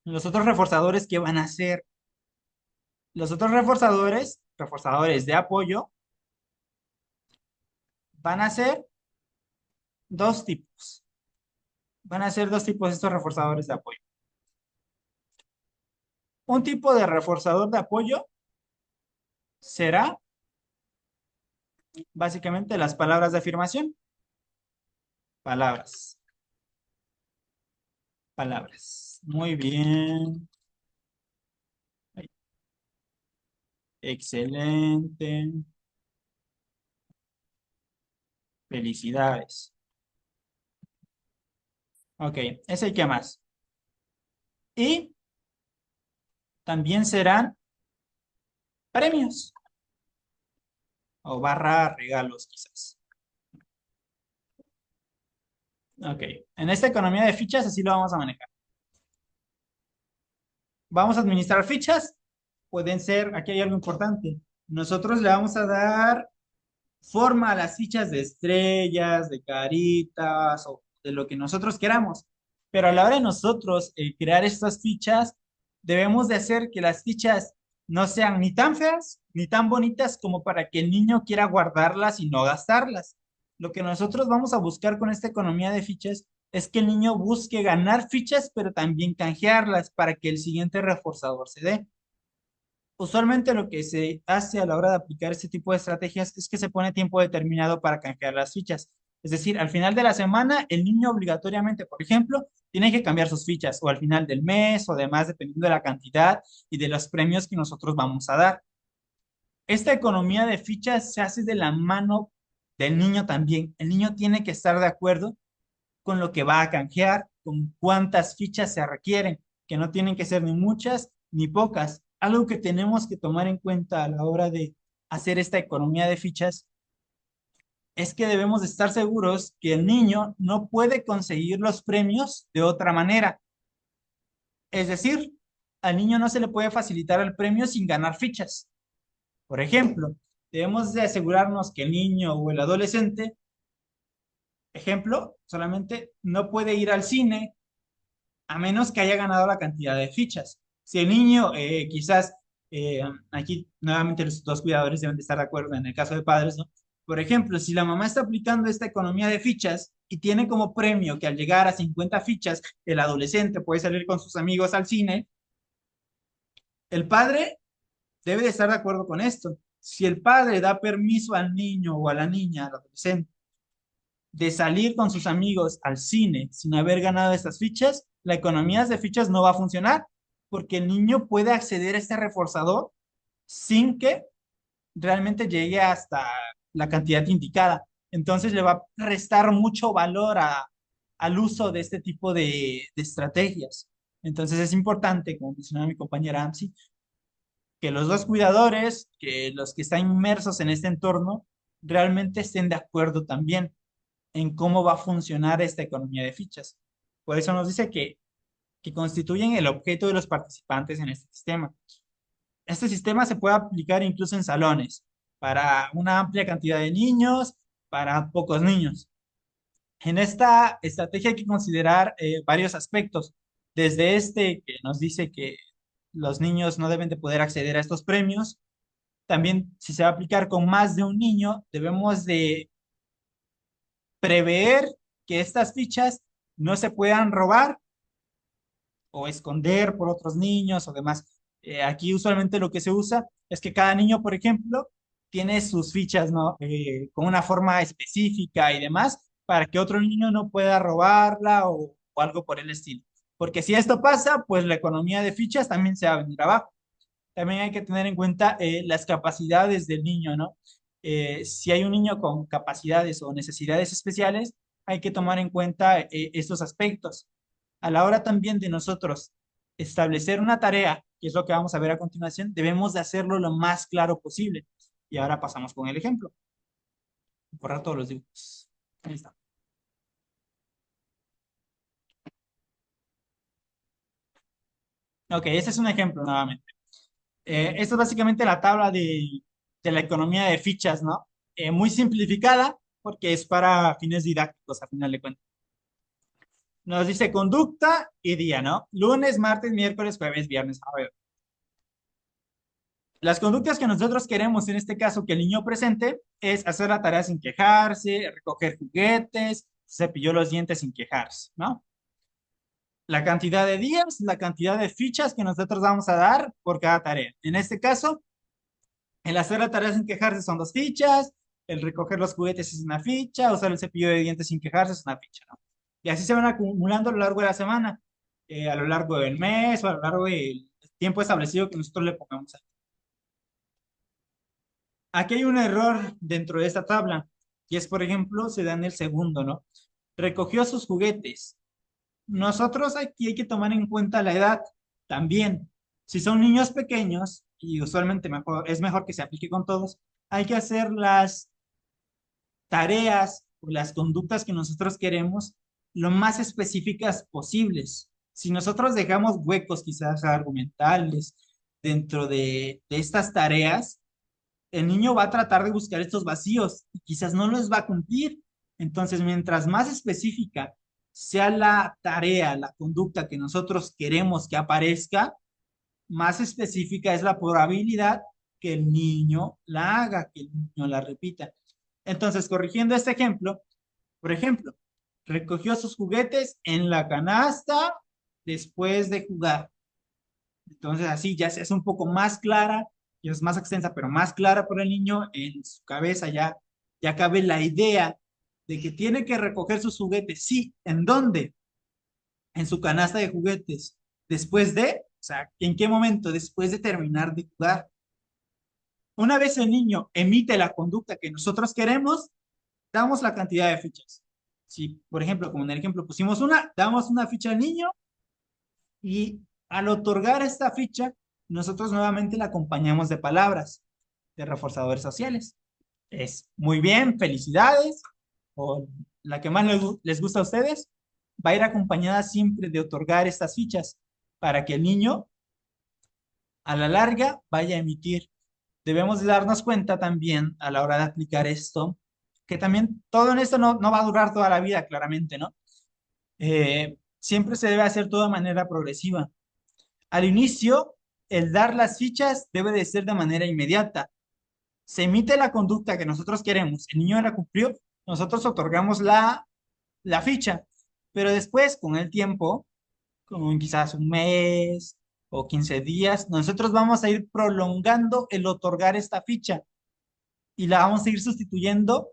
Los otros reforzadores, ¿qué van a hacer? Los otros reforzadores, reforzadores de apoyo, van a ser dos tipos. Van a ser dos tipos estos reforzadores de apoyo. Un tipo de reforzador de apoyo será básicamente las palabras de afirmación. Palabras. Palabras. Muy bien. Excelente. Felicidades. Ok, ese y qué más. Y también serán premios o barra regalos quizás. Ok, en esta economía de fichas así lo vamos a manejar. Vamos a administrar fichas. Pueden ser, aquí hay algo importante. Nosotros le vamos a dar forma a las fichas de estrellas, de caritas o de lo que nosotros queramos. Pero a la hora de nosotros crear estas fichas, debemos de hacer que las fichas no sean ni tan feas ni tan bonitas como para que el niño quiera guardarlas y no gastarlas. Lo que nosotros vamos a buscar con esta economía de fichas es que el niño busque ganar fichas, pero también canjearlas para que el siguiente reforzador se dé. Usualmente lo que se hace a la hora de aplicar este tipo de estrategias es que se pone tiempo determinado para canjear las fichas. Es decir, al final de la semana, el niño obligatoriamente, por ejemplo, tiene que cambiar sus fichas o al final del mes o demás, dependiendo de la cantidad y de los premios que nosotros vamos a dar. Esta economía de fichas se hace de la mano del niño también. El niño tiene que estar de acuerdo con lo que va a canjear, con cuántas fichas se requieren, que no tienen que ser ni muchas ni pocas. Algo que tenemos que tomar en cuenta a la hora de hacer esta economía de fichas es que debemos de estar seguros que el niño no puede conseguir los premios de otra manera. Es decir, al niño no se le puede facilitar el premio sin ganar fichas. Por ejemplo, debemos de asegurarnos que el niño o el adolescente, ejemplo, solamente no puede ir al cine a menos que haya ganado la cantidad de fichas. Si el niño, quizás, aquí nuevamente los dos cuidadores deben de estar de acuerdo en el caso de padres, ¿no? Por ejemplo, si la mamá está aplicando esta economía de fichas y tiene como premio que al llegar a 50 fichas, el adolescente puede salir con sus amigos al cine, el padre debe de estar de acuerdo con esto. Si el padre da permiso al niño o a la niña, al adolescente, de salir con sus amigos al cine sin haber ganado estas fichas, la economía de fichas no va a funcionar porque el niño puede acceder a este reforzador sin que realmente llegue hasta la cantidad indicada. Entonces le va a restar mucho valor al uso de este tipo de estrategias. Entonces es importante, como mencionaba mi compañera Amsi, que los dos cuidadores, que los que están inmersos en este entorno, realmente estén de acuerdo también en cómo va a funcionar esta economía de fichas. Por eso nos dice que constituyen el objeto de los participantes en este sistema. Este sistema se puede aplicar incluso en salones, para una amplia cantidad de niños, para pocos niños. En esta estrategia hay que considerar varios aspectos, desde este que nos dice que los niños no deben de poder acceder a estos premios. También, si se va a aplicar con más de un niño, debemos de prever que estas fichas no se puedan robar o esconder por otros niños o demás. Aquí usualmente lo que se usa es que cada niño, por ejemplo, tiene sus fichas, ¿no? Con una forma específica y demás, para que otro niño no pueda robarla o algo por el estilo. Porque si esto pasa, pues la economía de fichas también se va a venir abajo. También hay que tener en cuenta las capacidades del niño, ¿no? Si hay un niño con capacidades o necesidades especiales, hay que tomar en cuenta estos aspectos. A la hora también de nosotros establecer una tarea, que es lo que vamos a ver a continuación, debemos de hacerlo lo más claro posible. Y ahora pasamos con el ejemplo. Borrar todos los dibujos. Ahí está. Ok, este es un ejemplo nuevamente. Esta es básicamente la tabla de la economía de fichas, ¿no? Muy simplificada porque es para fines didácticos, a final de cuentas. Nos dice conducta y día, ¿no? Lunes, martes, miércoles, jueves, viernes, sábado. Las conductas que nosotros queremos, en este caso, que el niño presente, es hacer la tarea sin quejarse, recoger juguetes, cepilló los dientes sin quejarse, ¿no? La cantidad de días, la cantidad de fichas que nosotros vamos a dar por cada tarea. En este caso, el hacer la tarea sin quejarse son 2 fichas, el recoger los juguetes es una ficha, usar el cepillo de dientes sin quejarse es una ficha, ¿no? Y así se van acumulando a lo largo de la semana, a lo largo del mes o a lo largo del tiempo establecido que nosotros le pongamos ahí. Aquí hay un error dentro de esta tabla, y es, por ejemplo, se da en el segundo, ¿no? Recogió sus juguetes. Nosotros aquí hay que tomar en cuenta la edad también. Si son niños pequeños, y usualmente es mejor que se aplique con todos, hay que hacer las tareas o las conductas que nosotros queremos lo más específicas posibles. Si nosotros dejamos huecos quizás argumentales dentro de estas tareas, el niño va a tratar de buscar estos vacíos y quizás no los va a cumplir. Entonces, mientras más específica sea la tarea, la conducta que nosotros queremos que aparezca, más específica es la probabilidad que el niño la haga, que el niño la repita. Entonces, corrigiendo este ejemplo, por ejemplo, recogió sus juguetes en la canasta después de jugar. Entonces, así ya se hace un poco más clara, y es más extensa, pero más clara para el niño en su cabeza, ya cabe la idea de que tiene que recoger sus juguetes. Sí, ¿en dónde? En su canasta de juguetes. Después de, o sea, ¿en qué momento? Después de terminar de jugar. Una vez el niño emite la conducta que nosotros queremos, damos la cantidad de fichas. Si, por ejemplo, como en el ejemplo pusimos una, damos una ficha al niño y al otorgar esta ficha, nosotros nuevamente la acompañamos de palabras, de reforzadores sociales. Es muy bien, felicidades, o la que más les gusta a ustedes, va a ir acompañada siempre de otorgar estas fichas para que el niño a la larga vaya a emitir. Debemos de darnos cuenta también a la hora de aplicar esto, que también todo en esto no va a durar toda la vida, claramente, ¿no? Siempre se debe hacer todo de manera progresiva. Al inicio, el dar las fichas debe de ser de manera inmediata. Se emite la conducta que nosotros queremos, el niño la cumplió, nosotros otorgamos la ficha, pero después, con el tiempo, con quizás un mes o 15 días, nosotros vamos a ir prolongando el otorgar esta ficha y la vamos a ir sustituyendo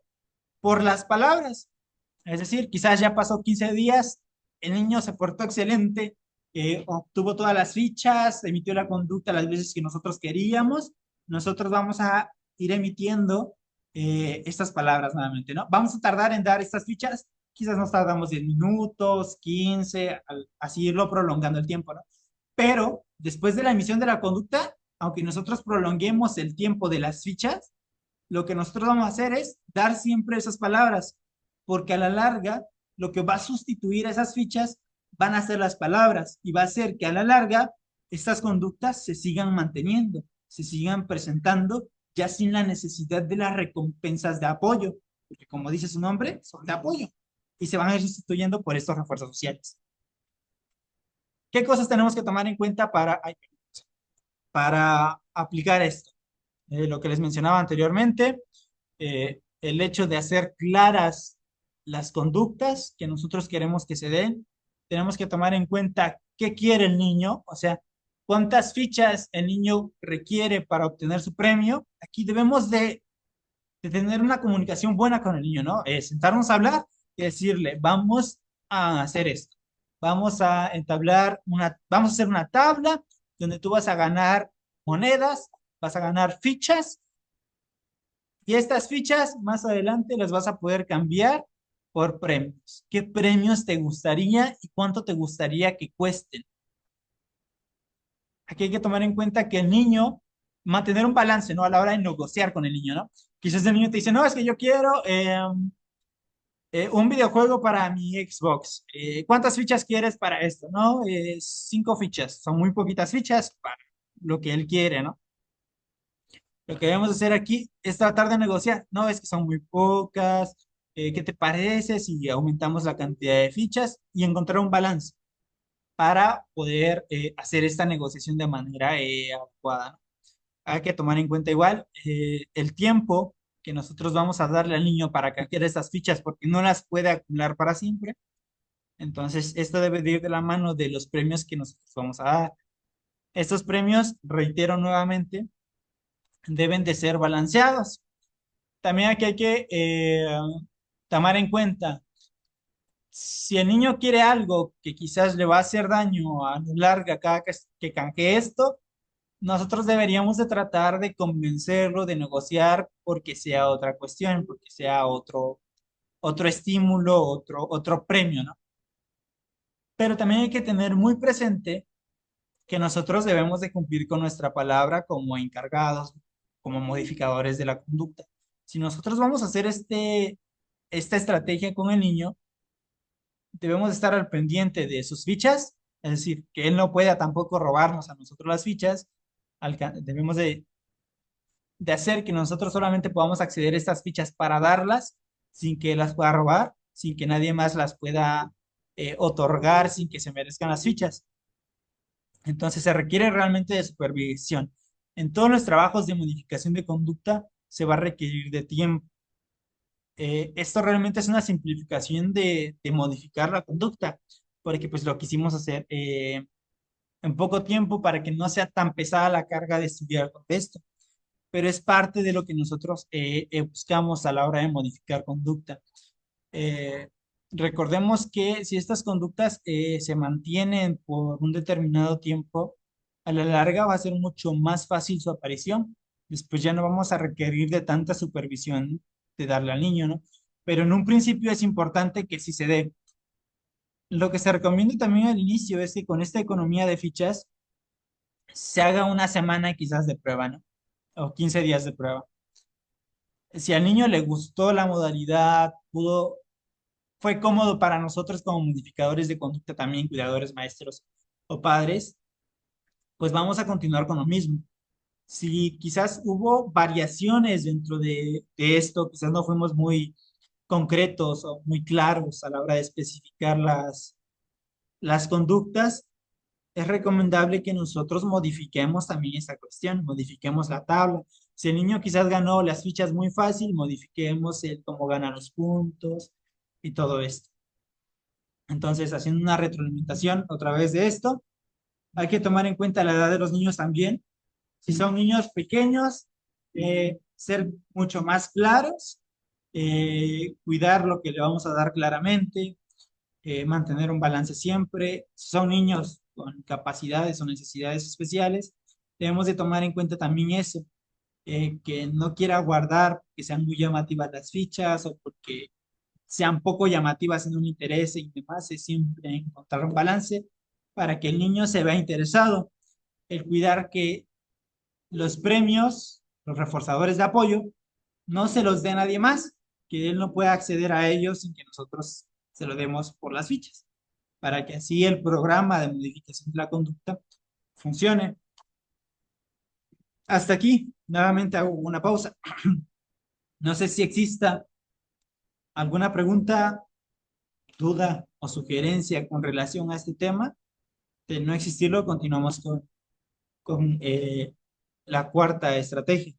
por las palabras. Es decir, quizás ya pasó 15 días, el niño se portó excelente, obtuvo todas las fichas, emitió la conducta las veces que nosotros queríamos. Nosotros vamos a ir emitiendo estas palabras nuevamente, ¿no? Vamos a tardar en dar estas fichas, quizás nos tardamos 10 minutos, 15, así irlo prolongando el tiempo, ¿no? Pero después de la emisión de la conducta, aunque nosotros prolonguemos el tiempo de las fichas, lo que nosotros vamos a hacer es dar siempre esas palabras, porque a la larga lo que va a sustituir a esas fichas van a ser las palabras y va a hacer que a la larga estas conductas se sigan manteniendo, se sigan presentando ya sin la necesidad de las recompensas de apoyo, porque como dice su nombre, son de apoyo y se van a ir sustituyendo por estos refuerzos sociales. ¿Qué cosas tenemos que tomar en cuenta para aplicar esto? Lo que les mencionaba anteriormente, el hecho de hacer claras las conductas que nosotros queremos que se den. Tenemos que tomar en cuenta qué quiere el niño, o sea, cuántas fichas el niño requiere para obtener su premio. Aquí debemos de de tener una comunicación buena con el niño, ¿no? Sentarnos a hablar y decirle, vamos a hacer esto. Vamos a hacer una tabla donde tú vas a ganar monedas, vas a ganar fichas y estas fichas más adelante las vas a poder cambiar por premios. ¿Qué premios te gustaría y cuánto te gustaría que cuesten? Aquí hay que tomar en cuenta que el niño, mantener un balance, ¿no? A la hora de negociar con el niño, ¿no? Quizás el niño te dice, no, es que yo quiero un videojuego para mi Xbox. ¿Cuántas fichas quieres para esto? No, 5 fichas. Son muy poquitas fichas para lo que él quiere, ¿no? Lo que debemos hacer aquí es tratar de negociar. No, es que son muy pocas. ¿Qué te parece si aumentamos la cantidad de fichas y encontrar un balance para poder hacer esta negociación de manera adecuada, ¿no? Hay que tomar en cuenta igual el tiempo que nosotros vamos a darle al niño para que adquiera estas fichas, porque no las puede acumular para siempre. Entonces, esto debe de ir de la mano de los premios que nosotros vamos a dar. Estos premios, reitero nuevamente, deben de ser balanceados. También aquí hay que tomar en cuenta, si el niño quiere algo que quizás le va a hacer daño a la larga cada que canjee esto, nosotros deberíamos de tratar de convencerlo, de negociar porque sea otra cuestión, porque sea otro estímulo, otro premio, ¿no? Pero también hay que tener muy presente que nosotros debemos de cumplir con nuestra palabra como encargados, como modificadores de la conducta. Si nosotros vamos a hacer esta estrategia con el niño, debemos estar al pendiente de sus fichas, es decir, que él no pueda tampoco robarnos a nosotros las fichas. Debemos de hacer que nosotros solamente podamos acceder a estas fichas para darlas sin que las pueda robar, sin que nadie más las pueda otorgar, sin que se merezcan las fichas. Entonces se requiere realmente de supervisión. En todos los trabajos de modificación de conducta se va a requerir de tiempo. Esto realmente es una simplificación de modificar la conducta, porque pues lo quisimos hacer en poco tiempo para que no sea tan pesada la carga de estudiar todo esto, pero es parte de lo que nosotros buscamos a la hora de modificar conducta. Eh, Recordemos que si estas conductas se mantienen por un determinado tiempo, a la larga va a ser mucho más fácil su aparición. Después ya no vamos a requerir de tanta supervisión de darle al niño, ¿no? Pero en un principio es importante que sí se dé. Lo que se recomienda también al inicio es que con esta economía de fichas se haga una semana quizás de prueba, ¿no? O 15 días de prueba. Si al niño le gustó la modalidad, fue cómodo para nosotros como modificadores de conducta también, cuidadores, maestros o padres, pues vamos a continuar con lo mismo. Si quizás hubo variaciones dentro de esto, quizás no fuimos muy concretos o muy claros a la hora de especificar las conductas, es recomendable que nosotros modifiquemos también esta cuestión, modifiquemos la tabla. Si el niño quizás ganó las fichas muy fácil, modifiquemos el cómo gana los puntos y todo esto. Entonces, haciendo una retroalimentación otra vez de esto, hay que tomar en cuenta la edad de los niños también. Si son niños pequeños, ser mucho más claros, cuidar lo que le vamos a dar claramente, mantener un balance siempre. Si son niños con capacidades o necesidades especiales, debemos de tomar en cuenta también eso, que no quiera guardar que sean muy llamativas las fichas o porque sean poco llamativas en un interés y demás, es siempre encontrar un balance para que el niño se vea interesado. El cuidar que los premios, los reforzadores de apoyo, no se los dé a nadie más, que él no pueda acceder a ellos sin que nosotros se lo demos por las fichas, para que así el programa de modificación de la conducta funcione. Hasta aquí, nuevamente hago una pausa. No sé si exista alguna pregunta, duda o sugerencia con relación a este tema. De no existirlo, continuamos con la cuarta estrategia.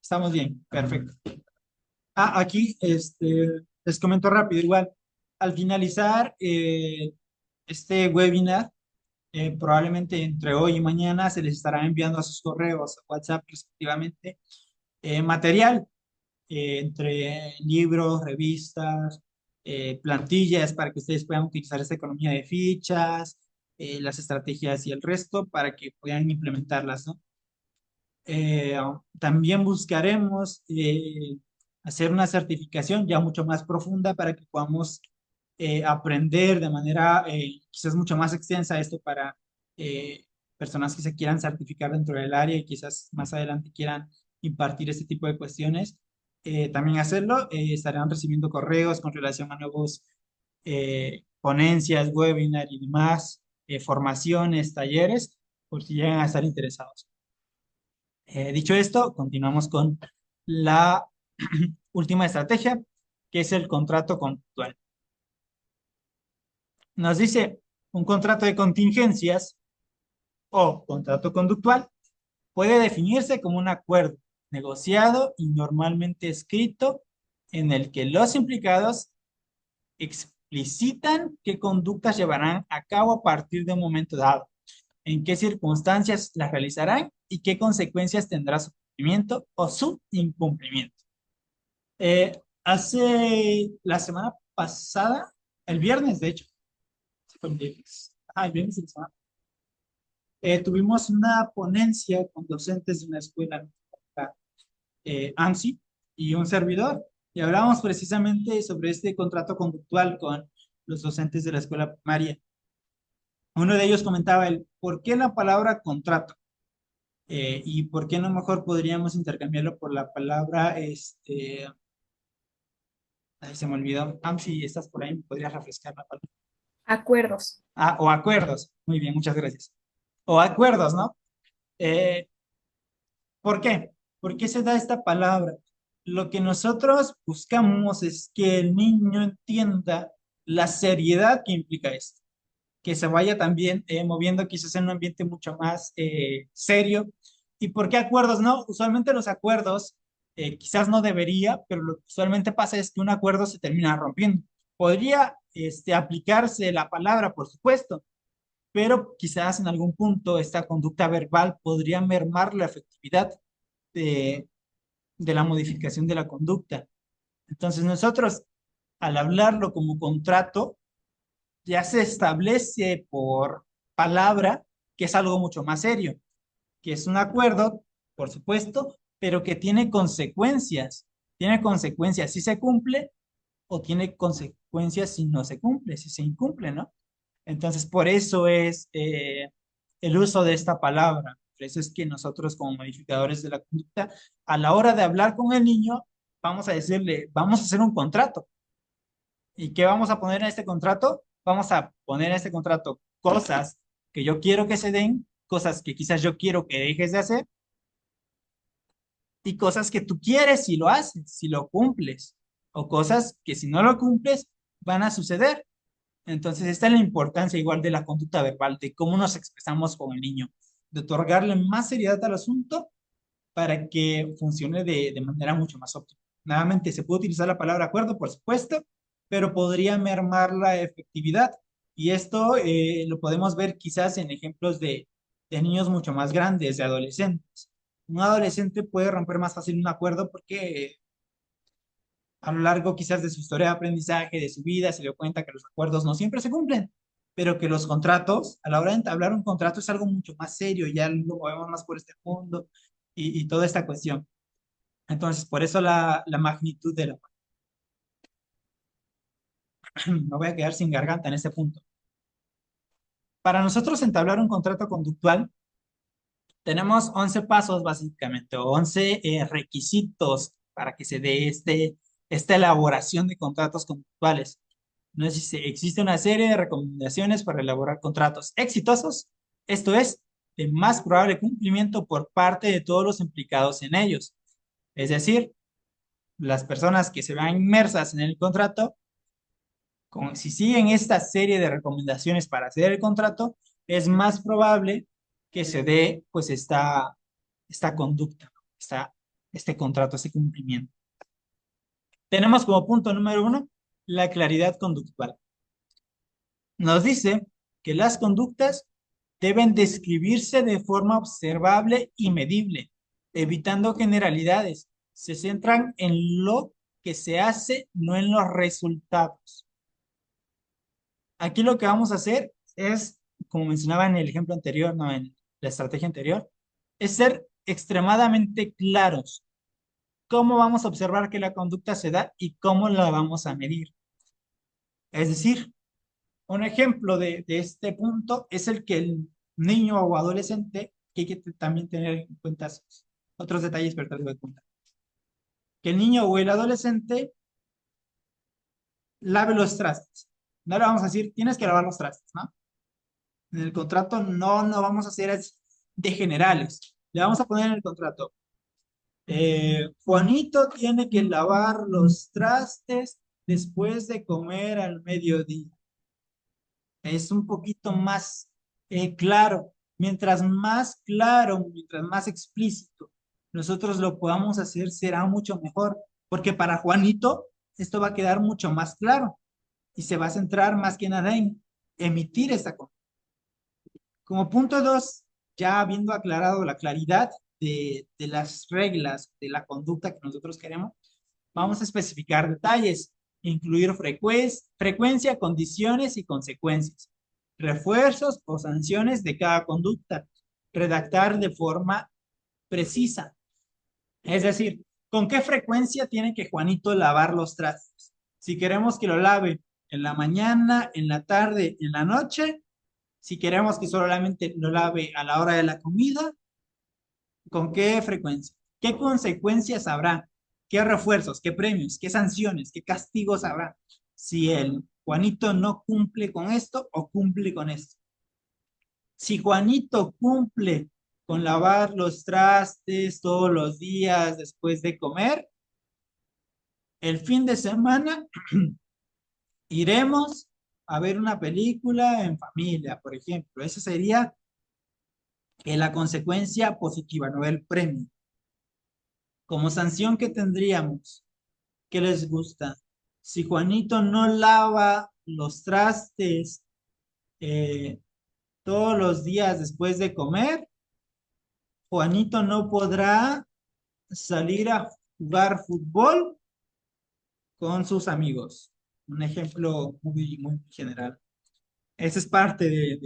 Estamos bien, perfecto. Aquí les comento rápido, igual, al finalizar este webinar, probablemente entre hoy y mañana se les estará enviando a sus correos, a WhatsApp respectivamente, material entre libros, revistas, plantillas para que ustedes puedan utilizar esta economía de fichas, las estrategias y el resto para que puedan implementarlas, ¿no? Eh, También buscaremos hacer una certificación ya mucho más profunda para que podamos aprender de manera quizás mucho más extensa esto para eh, personas que se quieran certificar dentro del área y quizás más adelante quieran impartir este tipo de cuestiones. También hacerlo, estarán recibiendo correos con relación a nuevos ponencias, webinar y demás, formaciones, talleres, por si llegan a estar interesados. Dicho esto, continuamos con la última estrategia, que es el contrato conductual. Nos dice, un contrato de contingencias o contrato conductual puede definirse como un acuerdo negociado y normalmente escrito en el que los implicados explicitan qué conductas llevarán a cabo a partir de un momento dado, en qué circunstancias las realizarán y qué consecuencias tendrá su cumplimiento o su incumplimiento. Hace la semana pasada, el viernes, de hecho, sí fue el viernes, el viernes de la semana, tuvimos una ponencia con docentes de una escuela, ANSI, y un servidor, y hablábamos precisamente sobre este contrato conductual con los docentes de la escuela primaria. Uno de ellos comentaba el por qué la palabra contrato. Y por qué no mejor podríamos intercambiarlo por la palabra, ay, se me olvidó. Si estás por ahí, ¿me podrías refrescar la palabra? Acuerdos. O acuerdos. Muy bien, muchas gracias. O acuerdos, ¿no? Eh, ¿Por qué? ¿Por qué se da esta palabra? Lo que nosotros buscamos es que el niño entienda la seriedad que implica esto, que se vaya también moviendo quizás en un ambiente mucho más serio. ¿Y por qué acuerdos? No, usualmente los acuerdos, quizás no debería, pero lo que usualmente pasa es que un acuerdo se termina rompiendo. Podría aplicarse la palabra, por supuesto, pero quizás en algún punto esta conducta verbal podría mermar la efectividad de, de la modificación de la conducta. Entonces nosotros, al hablarlo como contrato, ya se establece por palabra que es algo mucho más serio, que es un acuerdo, por supuesto, pero que tiene consecuencias. Tiene consecuencias si se cumple o tiene consecuencias si no se cumple, si se incumple, ¿no? Entonces, por eso es el uso de esta palabra. Por eso es que nosotros como modificadores de la conducta, a la hora de hablar con el niño, vamos a decirle, vamos a hacer un contrato. ¿Y qué vamos a poner en este contrato? Vamos a poner en este contrato cosas que yo quiero que se den, cosas que quizás yo quiero que dejes de hacer y cosas que tú quieres si lo haces, si lo cumples, o cosas que si no lo cumples van a suceder. Entonces, esta es la importancia igual de la conducta verbal, de cómo nos expresamos con el niño, de otorgarle más seriedad al asunto para que funcione de manera mucho más óptima. Nuevamente, se puede utilizar la palabra acuerdo, por supuesto, pero podría mermar la efectividad. Y esto lo podemos ver quizás en ejemplos de niños mucho más grandes, de adolescentes. Un adolescente puede romper más fácil un acuerdo porque a lo largo quizás de su historia de aprendizaje, de su vida, se dio cuenta que los acuerdos no siempre se cumplen, pero que los contratos, a la hora de entablar un contrato es algo mucho más serio, ya lo movemos más por este mundo y toda esta cuestión. Entonces, por eso la magnitud de la... Me voy a quedar sin garganta en este punto. Para nosotros entablar un contrato conductual, tenemos 11 pasos básicamente, o 11 requisitos para que se dé esta elaboración de contratos conductuales. Nos dice, existe una serie de recomendaciones para elaborar contratos exitosos, esto es, de más probable cumplimiento por parte de todos los implicados en ellos. Es decir, las personas que se vean inmersas en el contrato, si siguen esta serie de recomendaciones para hacer el contrato, es más probable que se dé pues esta conducta, este contrato, este cumplimiento. Tenemos como punto número uno la claridad conductual. Nos dice que las conductas deben describirse de forma observable y medible, evitando generalidades. Se centran en lo que se hace, no en los resultados. Aquí lo que vamos a hacer es, como mencionaba en el ejemplo anterior, no en la estrategia anterior, es ser extremadamente claros. ¿Cómo vamos a observar que la conducta se da y cómo la vamos a medir? Es decir, un ejemplo de este punto es el que el niño o adolescente, que hay que también tener en cuenta otros detalles, pero te los voy a contar. Que el niño o el adolescente lave los trastes. No le vamos a decir, tienes que lavar los trastes, ¿no? En el contrato no vamos a hacer de generales. Le vamos a poner en el contrato, Juanito tiene que lavar los trastes después de comer al mediodía. Es un poquito más claro. Mientras más claro, mientras más explícito nosotros lo podamos hacer, será mucho mejor, porque para Juanito esto va a quedar mucho más claro y se va a centrar más que nada en emitir esta cosa. Como punto dos, ya habiendo aclarado la claridad de las reglas de la conducta que nosotros queremos, vamos a especificar detalles, incluir frecuencia, condiciones y consecuencias, refuerzos o sanciones de cada conducta, redactar de forma precisa. Es decir, ¿con qué frecuencia tiene que Juanito lavar los trastes? Si queremos que lo lave en la mañana, en la tarde, en la noche, si queremos que solamente lo lave a la hora de la comida, ¿con qué frecuencia? ¿Qué consecuencias habrá? ¿Qué refuerzos? ¿Qué premios? ¿Qué sanciones? ¿Qué castigos habrá? Si el Juanito no cumple con esto o cumple con esto. Si Juanito cumple con lavar los trastes todos los días después de comer, el fin de semana iremos a ver una película en familia, por ejemplo. Esa sería la consecuencia positiva, no el premio. Como sanción que tendríamos, ¿qué les gusta? Si Juanito no lava los trastes eh, todos los días después de comer, Juanito no podrá salir a jugar fútbol con sus amigos. Un ejemplo muy general. Ese es parte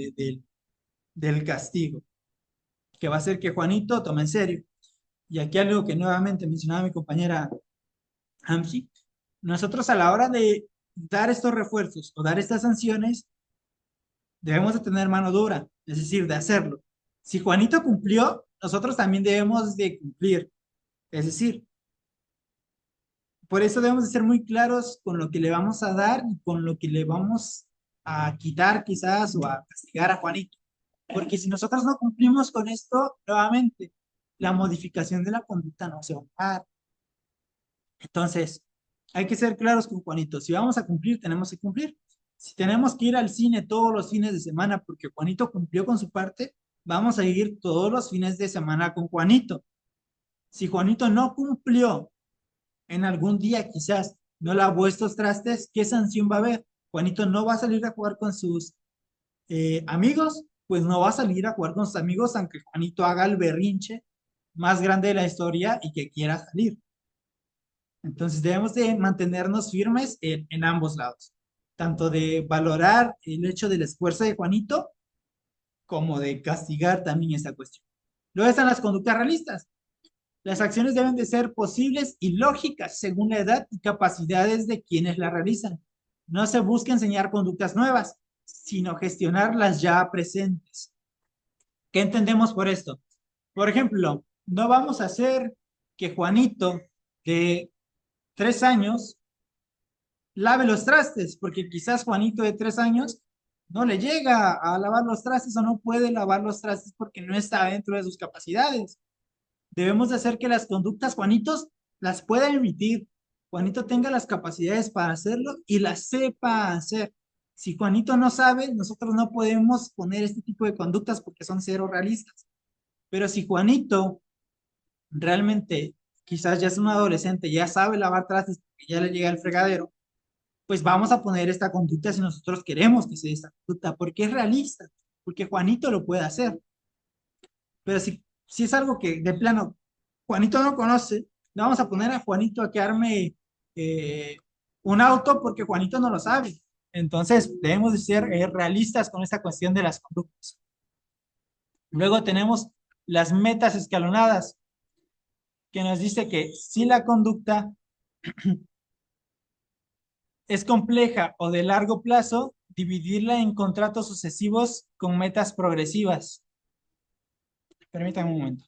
del castigo, que va a hacer que Juanito tome en serio. Y aquí algo que nuevamente mencionaba mi compañera Hamsi, nosotros a la hora de dar estos refuerzos o dar estas sanciones, debemos de tener mano dura, es decir, de hacerlo. Si Juanito cumplió, nosotros también debemos de cumplir. Es decir, por eso debemos de ser muy claros con lo que le vamos a dar y con lo que le vamos a quitar quizás o a castigar a Juanito. Porque si nosotros no cumplimos con esto, nuevamente, la modificación de la conducta no se va a dar. Entonces, hay que ser claros con Juanito. Si vamos a cumplir, tenemos que cumplir. Si tenemos que ir al cine todos los fines de semana porque Juanito cumplió con su parte, vamos a ir todos los fines de semana con Juanito. Si Juanito no cumplió en algún día, quizás no lavó estos trastes, ¿qué sanción va a haber? Juanito no va a salir a jugar con sus amigos, pues no va a salir a jugar con sus amigos aunque Juanito haga el berrinche más grande de la historia y que quiera salir. Entonces debemos de mantenernos firmes en ambos lados, tanto de valorar el hecho del esfuerzo de Juanito como de castigar también esta cuestión. Luego están las conductas realistas. Las acciones deben de ser posibles y lógicas según la edad y capacidades de quienes la realizan. No se busca enseñar conductas nuevas, sino gestionar las ya presentes. ¿Qué entendemos por esto? Por ejemplo, no vamos a hacer que Juanito de 3 años lave los trastes, porque quizás Juanito de 3 años no le llega a lavar los trastes o no puede lavar los trastes porque no está dentro de sus capacidades. Debemos de hacer que las conductas Juanitos las pueda emitir. Juanito tenga las capacidades para hacerlo y las sepa hacer. Si Juanito no sabe, nosotros no podemos poner este tipo de conductas porque son cero realistas. Pero si Juanito realmente quizás ya es un adolescente, ya sabe lavar trastes, porque ya le llega el fregadero, pues vamos a poner esta conducta si nosotros queremos que se dé esta conducta, porque es realista, porque Juanito lo puede hacer. Pero si es algo que de plano Juanito no conoce, le vamos a poner a Juanito a que arme eh, un auto porque Juanito no lo sabe. Entonces, debemos de ser realistas con esta cuestión de las conductas. Luego tenemos las metas escalonadas, que nos dice que si la conducta es compleja o de largo plazo, dividirla en contratos sucesivos con metas progresivas. Permítanme un momento.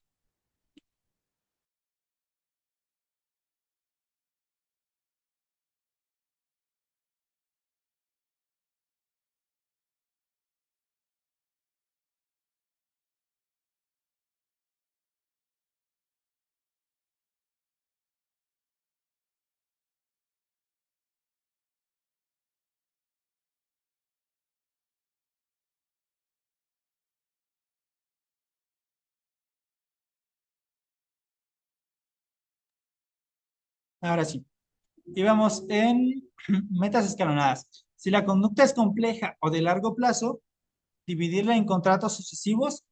Ahora sí. Íbamos en metas escalonadas. Si la conducta es compleja o de largo plazo, dividirla en contratos sucesivos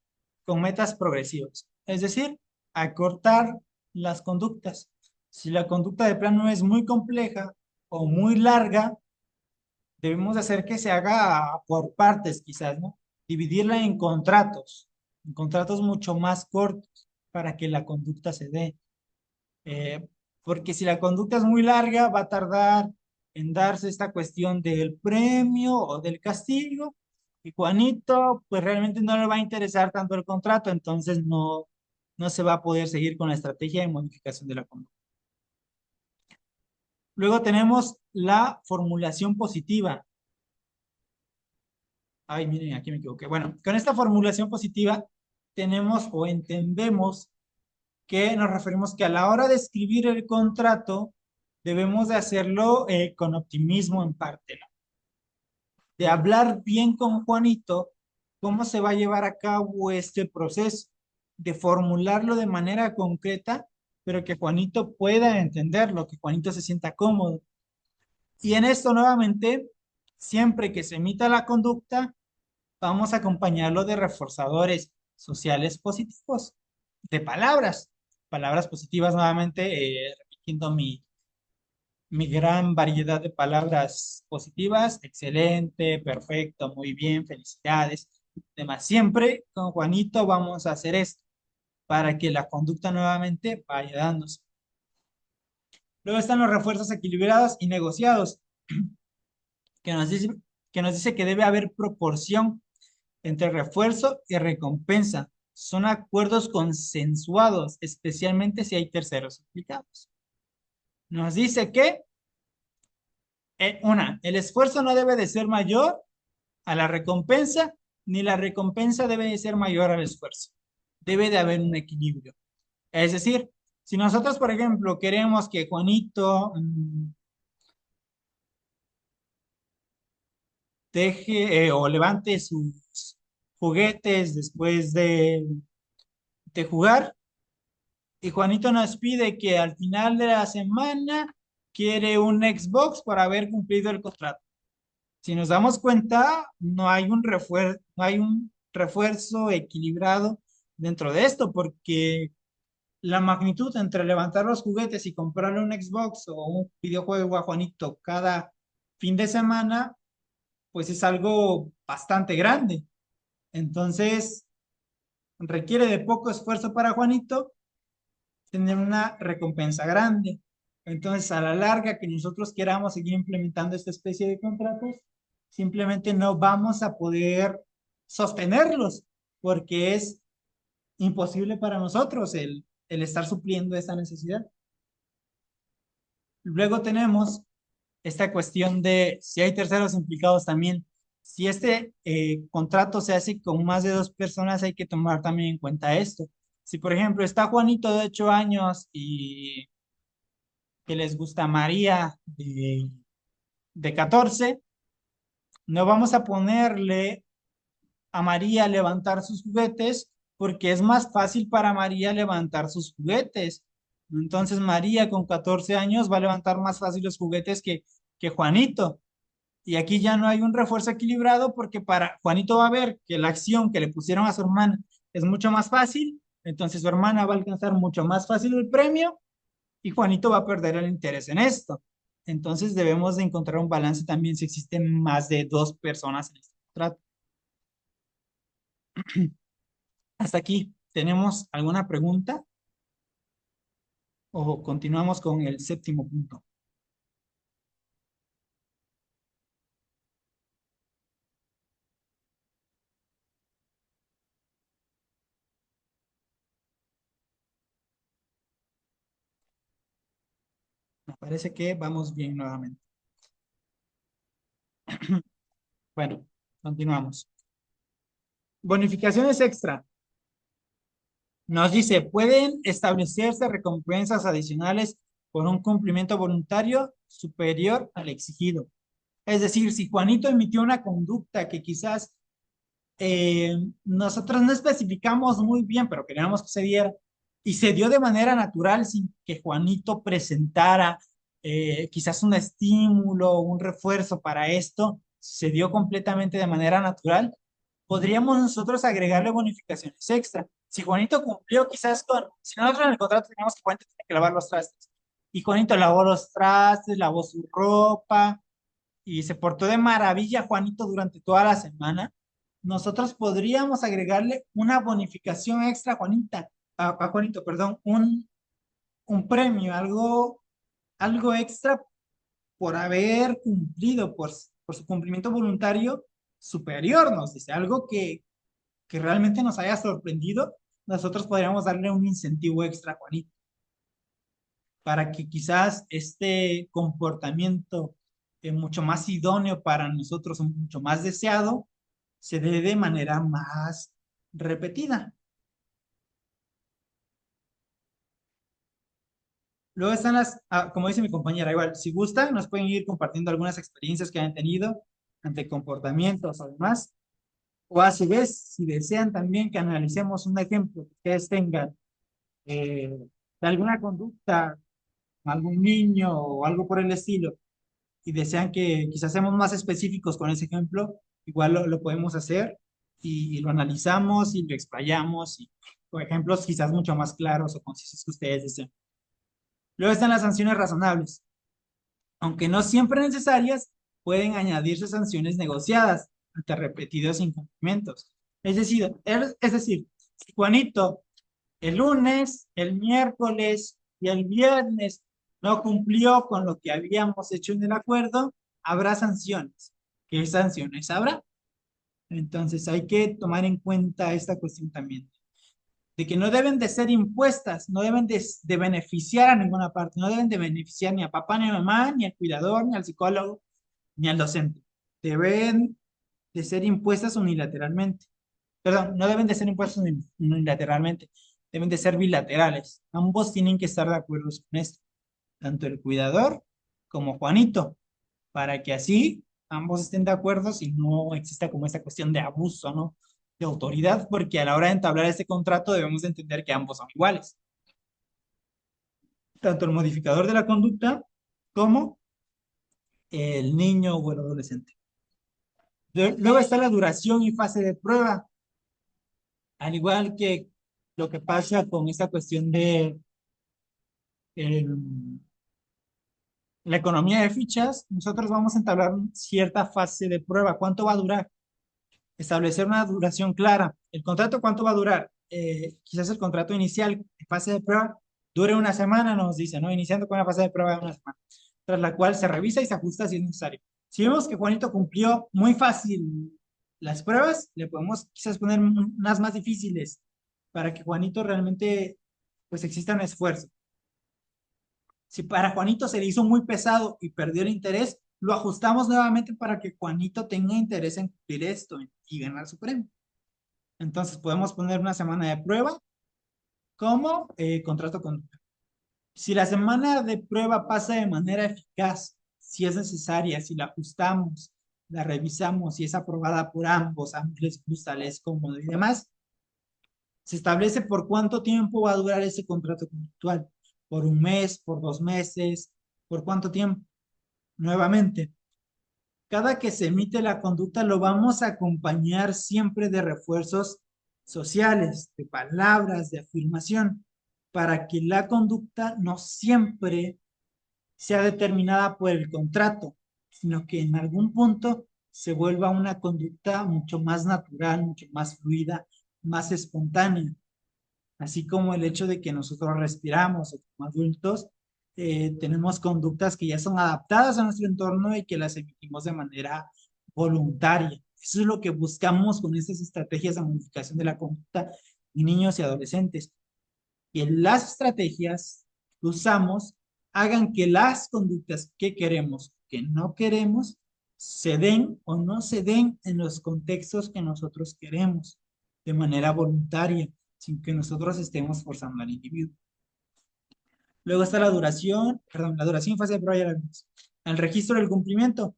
con metas progresivas. Es decir, acortar las conductas. Si la conducta de plano es muy compleja o muy larga, debemos hacer que se haga por partes quizás, ¿no? Dividirla en contratos mucho más cortos para que la conducta se dé. Eh, Porque si la conducta es muy larga, va a tardar en darse esta cuestión del premio o del castigo. Y Juanito, pues realmente no le va a interesar tanto el contrato, entonces no se va a poder seguir con la estrategia de modificación de la conducta. Luego tenemos la formulación positiva. Ay, miren, aquí me equivoqué. Bueno, con esta formulación positiva tenemos o entendemos que nos referimos que a la hora de escribir el contrato debemos de hacerlo con optimismo en parte, ¿no? De hablar bien con Juanito, cómo se va a llevar a cabo este proceso, de formularlo de manera concreta, pero que Juanito pueda entenderlo, que Juanito se sienta cómodo. Y en esto nuevamente, siempre que se emita la conducta, vamos a acompañarlo de reforzadores sociales positivos, de palabras positivas nuevamente, repitiendo mi gran variedad de palabras positivas, excelente, perfecto, muy bien, felicidades, demás. Siempre con Juanito vamos a hacer esto para que la conducta nuevamente vaya dándose. Luego están los refuerzos equilibrados y negociados, que nos dice que debe haber proporción entre refuerzo y recompensa. Son acuerdos consensuados, especialmente si hay terceros implicados. Nos dice que, el esfuerzo no debe de ser mayor a la recompensa, ni la recompensa debe de ser mayor al esfuerzo. Debe de haber un equilibrio. Es decir, si nosotros, por ejemplo, queremos que Juanito deje o levante sus juguetes después de jugar, y Juanito nos pide que al final de la semana quiere un Xbox para haber cumplido el contrato. Si nos damos cuenta, no hay un refuerzo equilibrado dentro de esto, porque la magnitud entre levantar los juguetes y comprarle un Xbox o un videojuego a Juanito cada fin de semana, pues es algo bastante grande. Entonces, requiere de poco esfuerzo para Juanito tener una recompensa grande. Entonces, a la larga que nosotros queramos seguir implementando esta especie de contratos, simplemente no vamos a poder sostenerlos porque es imposible para nosotros el estar supliendo esa necesidad. Luego tenemos esta cuestión de si hay terceros implicados también. Si este contrato se hace con más de dos personas, hay que tomar también en cuenta esto. Si, por ejemplo, está Juanito de 8 años y que les gusta María de 14, no vamos a ponerle a María a levantar sus juguetes porque es más fácil para María levantar sus juguetes. Entonces María con 14 años va a levantar más fácil los juguetes que Juanito. Y aquí ya no hay un refuerzo equilibrado porque para Juanito va a ver que la acción que le pusieron a su hermana es mucho más fácil, entonces su hermana va a alcanzar mucho más fácil el premio y Juanito va a perder el interés en esto. Entonces debemos de encontrar un balance también si existen más de dos personas en este contrato. Hasta aquí, ¿tenemos alguna pregunta o continuamos con el séptimo punto? Me parece que vamos bien nuevamente. Bueno, continuamos. Bonificaciones extra. Nos dice, pueden establecerse recompensas adicionales por un cumplimiento voluntario superior al exigido. Es decir, si Juanito emitió una conducta que quizás nosotros no especificamos muy bien, pero queríamos que se diera, y se dio de manera natural sin que Juanito presentara quizás un estímulo, un refuerzo para esto, se dio completamente de manera natural, podríamos nosotros agregarle bonificaciones extra. Si Juanito cumplió quizás con, si nosotros en el contrato teníamos que Juanito tiene que lavar los trastes, y Juanito lavó los trastes, lavó su ropa, y se portó de maravilla Juanito durante toda la semana, nosotros podríamos agregarle una bonificación extra a Juanita, a Juanito, perdón, un premio, algo extra por haber cumplido, por su cumplimiento voluntario superior, nos dice, algo que realmente nos haya sorprendido, nosotros podríamos darle un incentivo extra a Juanito para que quizás este comportamiento mucho más idóneo para nosotros, mucho más deseado, se dé de manera más repetida. Luego están como dice mi compañera, igual, si gustan, nos pueden ir compartiendo algunas experiencias que han tenido ante comportamientos o demás. O a su vez, si desean también que analicemos un ejemplo que ustedes tengan de alguna conducta, algún niño o algo por el estilo, y desean que quizás seamos más específicos con ese ejemplo, igual lo podemos hacer y lo analizamos y lo explayamos y con ejemplos quizás mucho más claros o concisos que ustedes deseen. Luego están las sanciones razonables. Aunque no siempre necesarias, pueden añadirse sanciones negociadas ante repetidos incumplimientos. Es decir, si Juanito el lunes, el miércoles y el viernes no cumplió con lo que habíamos hecho en el acuerdo, habrá sanciones. ¿Qué sanciones habrá? Entonces hay que tomar en cuenta esta cuestión también, de que no deben de ser impuestas, no deben de beneficiar a ninguna parte, no deben de beneficiar ni a papá, ni a mamá, ni al cuidador, ni al psicólogo, ni al docente. Deben de ser impuestas unilateralmente. Perdón, no deben de ser impuestos unilateralmente, deben de ser bilaterales. Ambos tienen que estar de acuerdo con esto, tanto el cuidador como Juanito, para que así ambos estén de acuerdo y no exista como esta cuestión de abuso, ¿no? De autoridad, porque a la hora de entablar este contrato debemos de entender que ambos son iguales. Tanto el modificador de la conducta como el niño o el adolescente. Luego está la duración y fase de prueba. Al igual que lo que pasa con esta cuestión de la economía de fichas, nosotros vamos a entablar cierta fase de prueba. ¿Cuánto va a durar? Establecer una duración clara. ¿El contrato cuánto va a durar? Quizás el contrato inicial, fase de prueba, dure una semana, nos dice, ¿no? Iniciando con la fase de prueba de una semana, tras la cual se revisa y se ajusta si es necesario. Si vemos que Juanito cumplió muy fácil las pruebas, le podemos quizás poner unas más difíciles para que Juanito realmente, pues exista un esfuerzo. Si para Juanito se le hizo muy pesado y perdió el interés, lo ajustamos nuevamente para que Juanito tenga interés en cumplir esto y ganar su premio. Entonces podemos poner una semana de prueba como contrato con... Si la semana de prueba pasa de manera eficaz, si es necesaria, si la ajustamos, la revisamos, si es aprobada por ambos les gusta, les cómodo y demás, se establece por cuánto tiempo va a durar ese contrato contractual. ¿Por un mes, por 2 meses, por cuánto tiempo? Nuevamente, cada que se emite la conducta lo vamos a acompañar siempre de refuerzos sociales, de palabras, de afirmación, para que la conducta no siempre sea determinada por el contrato, sino que en algún punto se vuelva una conducta mucho más natural, mucho más fluida, más espontánea, así como el hecho de que nosotros respiramos o como adultos tenemos conductas que ya son adaptadas a nuestro entorno y que las emitimos de manera voluntaria. Eso es lo que buscamos con estas estrategias de modificación de la conducta en niños y adolescentes. Que las estrategias que usamos hagan que las conductas que queremos, que no queremos, se den o no se den en los contextos que nosotros queremos, de manera voluntaria, sin que nosotros estemos forzando al individuo. Luego está la duración, perdón, la duración fase de prueba ya la vimos. El registro del cumplimiento.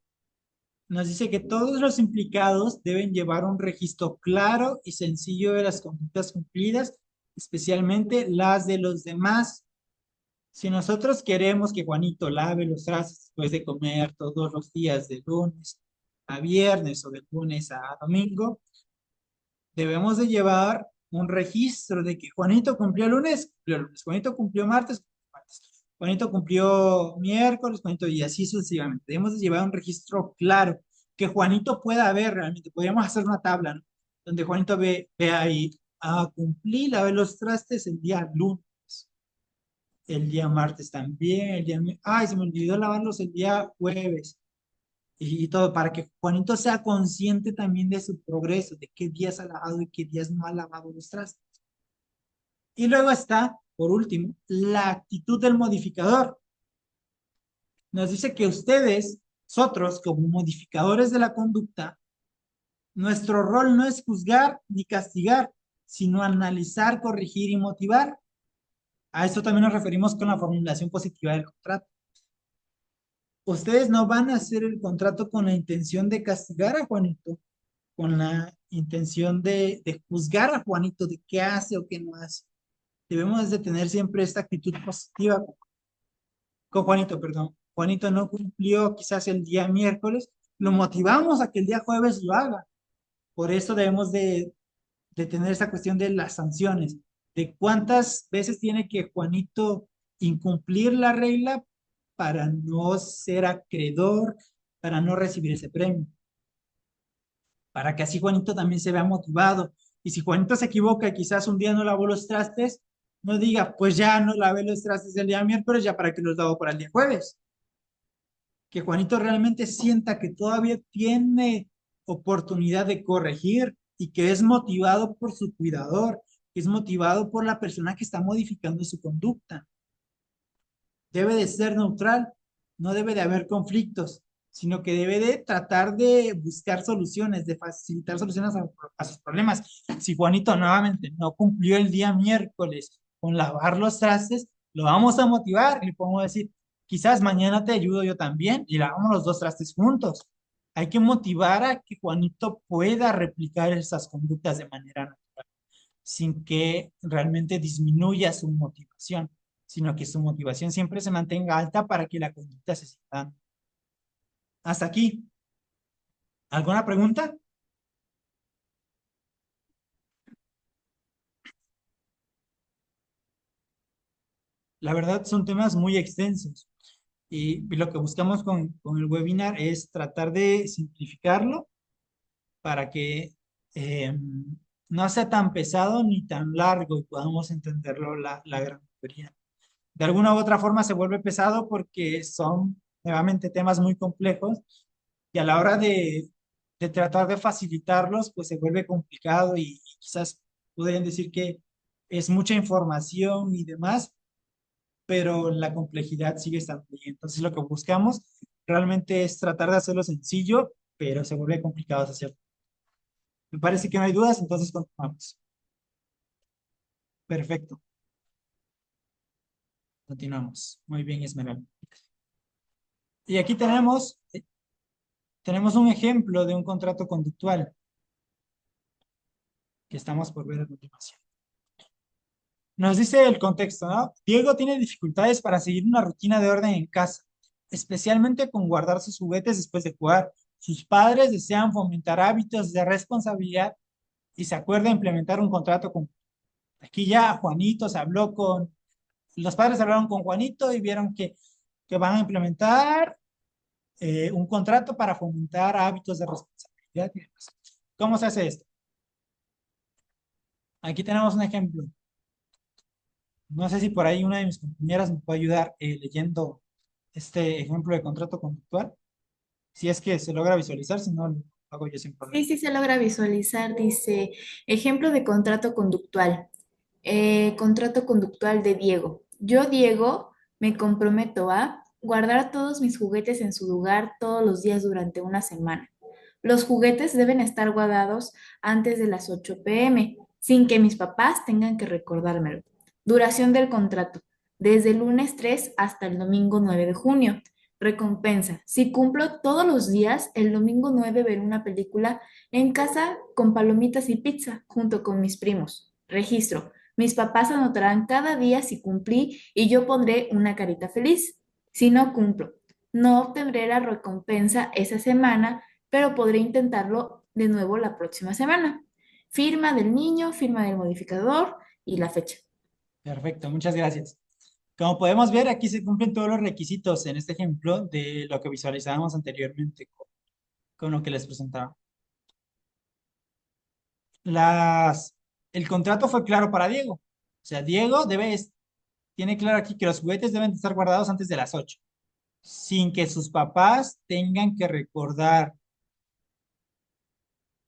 Nos dice que todos los implicados deben llevar un registro claro y sencillo de las conductas cumplidas, especialmente las de los demás. Si nosotros queremos que Juanito lave los trastes después de comer todos los días de lunes a viernes o de lunes a domingo, debemos de llevar un registro de que Juanito cumplió lunes, Juanito cumplió martes, Juanito cumplió miércoles, Juanito y así sucesivamente. Debemos de llevar un registro claro, que Juanito pueda ver realmente. Podríamos hacer una tabla, ¿no? Donde Juanito ve ahí, cumplí, lavé los trastes el día lunes, el día martes también, ay, se me olvidó lavarlos el día jueves y todo, para que Juanito sea consciente también de su progreso, de qué días ha lavado y qué días no ha lavado los trastes. Y luego está, por último, la actitud del modificador. Nos dice que ustedes, nosotros, como modificadores de la conducta, nuestro rol no es juzgar ni castigar, sino analizar, corregir y motivar. A esto también nos referimos con la formulación positiva del contrato. Ustedes no van a hacer el contrato con la intención de castigar a Juanito, con la intención de juzgar a Juanito de qué hace o qué no hace. Debemos de tener siempre esta actitud positiva con Juanito, perdón. Juanito no cumplió quizás el día miércoles, lo motivamos a que el día jueves lo haga. Por eso debemos de tener esa cuestión de las sanciones, de cuántas veces tiene que Juanito incumplir la regla para no ser acreedor, para no recibir ese premio, para que así Juanito también se vea motivado. Y si Juanito se equivoca y quizás un día no lavó los trastes, no diga, pues ya no lavé los trastes el día miércoles, ya para que los lavo para el día jueves. Que Juanito realmente sienta que todavía tiene oportunidad de corregir y que es motivado por su cuidador, que es motivado por la persona que está modificando su conducta. Debe de ser neutral, no debe de haber conflictos, sino que debe de tratar de buscar soluciones, de facilitar soluciones a sus problemas. Si Juanito nuevamente no cumplió el día miércoles con lavar los trastes, lo vamos a motivar y le podemos decir, quizás mañana te ayudo yo también y lavamos los dos trastes juntos. Hay que motivar a que Juanito pueda replicar esas conductas de manera natural, sin que realmente disminuya su motivación, sino que su motivación siempre se mantenga alta para que la conducta se siga dando. Hasta aquí. ¿Alguna pregunta? La verdad son temas muy extensos y lo que buscamos con el webinar es tratar de simplificarlo para que no sea tan pesado ni tan largo y podamos entenderlo la gran mayoría. De alguna u otra forma se vuelve pesado porque son nuevamente temas muy complejos y a la hora de tratar de facilitarlos, pues se vuelve complicado y quizás podrían decir que es mucha información y demás, pero la complejidad sigue estando ahí. Entonces lo que buscamos realmente es tratar de hacerlo sencillo, pero se vuelve complicado hasta cierto. Me parece que no hay dudas, entonces continuamos. Perfecto. Continuamos. Muy bien, Esmeralda. Y aquí tenemos un ejemplo de un contrato conductual que estamos por ver a continuación. Nos dice el contexto, ¿no? Diego tiene dificultades para seguir una rutina de orden en casa, especialmente con guardar sus juguetes después de jugar. Sus padres desean fomentar hábitos de responsabilidad y se acuerda implementar un contrato con... Aquí ya Juanito se habló con... Los padres hablaron con Juanito y vieron que van a implementar un contrato para fomentar hábitos de responsabilidad y demás. ¿Cómo se hace esto? Aquí tenemos un ejemplo. No sé si por ahí una de mis compañeras me puede ayudar leyendo este ejemplo de contrato conductual. Si es que se logra visualizar, si no, lo hago yo sin Sí, problema. sí se logra visualizar, dice, ejemplo de contrato conductual. Contrato conductual de Diego. Yo, Diego, me comprometo a guardar todos mis juguetes en su lugar todos los días durante una semana. Los juguetes deben estar guardados antes de las 8 p.m., sin que mis papás tengan que recordármelo. Duración del contrato, desde el lunes 3 hasta el domingo 9 de junio. Recompensa, si cumplo todos los días, el domingo 9 veré una película en casa con palomitas y pizza junto con mis primos. Registro, mis papás anotarán cada día si cumplí y yo pondré una carita feliz. Si no cumplo, no obtendré la recompensa esa semana, pero podré intentarlo de nuevo la próxima semana. Firma del niño, firma del modificador y la fecha. Perfecto, muchas gracias. Como podemos ver, aquí se cumplen todos los requisitos en este ejemplo de lo que visualizábamos anteriormente con lo que les presentaba. Las, el contrato fue claro para Diego. O sea, Diego tiene claro aquí que los juguetes deben de estar guardados antes de las 8, sin que sus papás tengan que recordar.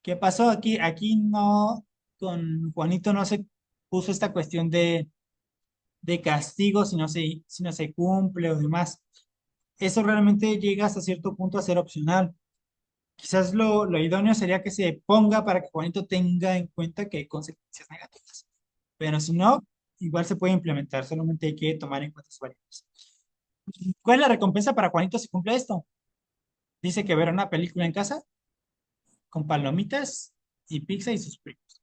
¿Qué pasó aquí? Aquí no, con Juanito no se puso esta cuestión de castigo si no se cumple o demás. Eso realmente llega hasta cierto punto a ser opcional. Quizás lo idóneo sería que se ponga para que Juanito tenga en cuenta que hay consecuencias negativas. Pero si no, igual se puede implementar, solamente hay que tomar en cuenta sus variables. ¿Cuál es la recompensa para Juanito si cumple esto? Dice que ver una película en casa con palomitas y pizza y sus primos.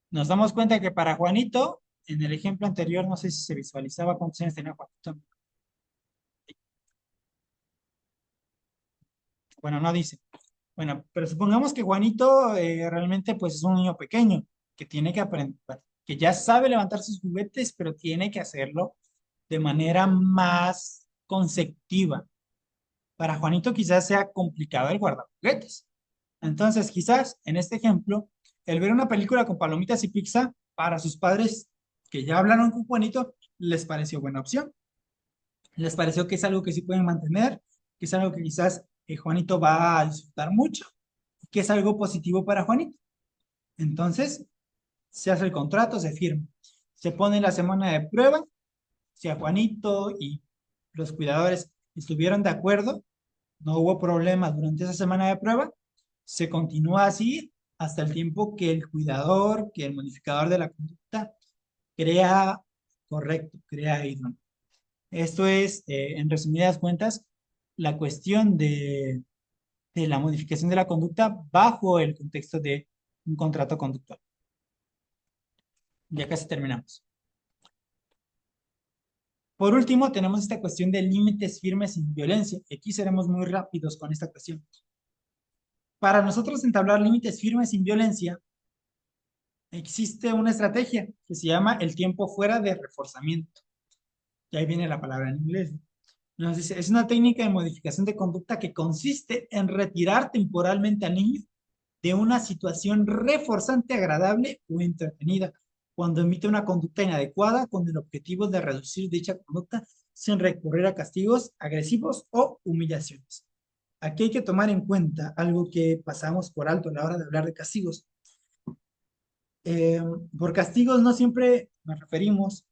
Nos damos cuenta que para Juanito, en el ejemplo anterior, no sé si se visualizaba cuántos años tenía Juanito. Bueno, no dice. Bueno, pero supongamos que Juanito realmente pues es un niño pequeño que tiene que aprender, que ya sabe levantar sus juguetes, pero tiene que hacerlo de manera más consecutiva. Para Juanito quizás sea complicado el guardar juguetes. Entonces, quizás en este ejemplo, el ver una película con palomitas y pizza para sus padres que ya hablaron con Juanito, les pareció buena opción. Les pareció que es algo que sí pueden mantener, que es algo que quizás Juanito va a disfrutar mucho, que es algo positivo para Juanito. Entonces, se hace el contrato, se firma. Se pone la semana de prueba. Si a Juanito y los cuidadores estuvieron de acuerdo, no hubo problema durante esa semana de prueba, se continúa así hasta el tiempo que el cuidador, que el modificador de la conducta crea correcto, crea idóneo. Esto es, en resumidas cuentas, la cuestión de la modificación de la conducta bajo el contexto de un contrato conductual. Ya casi terminamos. Por último, tenemos esta cuestión de límites firmes sin violencia. Aquí seremos muy rápidos con esta cuestión. Para nosotros entablar límites firmes sin violencia, existe una estrategia que se llama el tiempo fuera de reforzamiento. Y ahí viene la palabra en inglés. Nos dice, es una técnica de modificación de conducta que consiste en retirar temporalmente al niño de una situación reforzante agradable o entretenida cuando emite una conducta inadecuada con el objetivo de reducir dicha conducta sin recurrir a castigos agresivos o humillaciones. Aquí hay que tomar en cuenta algo que pasamos por alto a la hora de hablar de castigos. Eh, por castigos no siempre nos referimos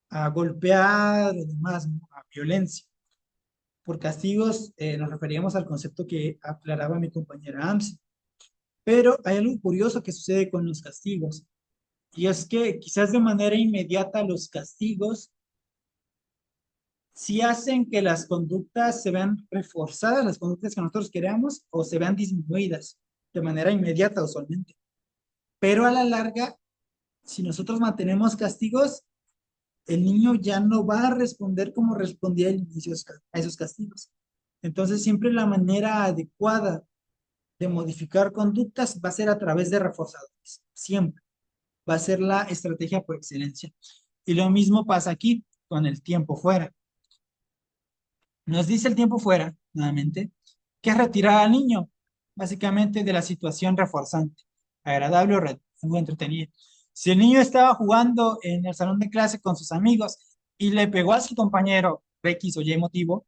a golpear o demás, ¿no? A violencia. Por castigos nos referíamos al concepto que aclaraba mi compañera AMSI. Pero hay algo curioso que sucede con los castigos, y es que quizás de manera inmediata los castigos sí hacen que las conductas se vean reforzadas, las conductas que nosotros queremos, o se vean disminuidas de manera inmediata usualmente. Pero a la larga Si nosotros mantenemos castigos, el niño ya no va a responder como respondía al inicio a esos castigos. Entonces, siempre la manera adecuada de modificar conductas va a ser a través de reforzadores. Siempre va a ser la estrategia por excelencia. Y lo mismo pasa aquí con el tiempo fuera. Nos dice el tiempo fuera, nuevamente, que es retirar al niño, básicamente de la situación reforzante, agradable o muy entretenida. Si el niño estaba jugando en el salón de clase con sus amigos y le pegó a su compañero X o Y motivo,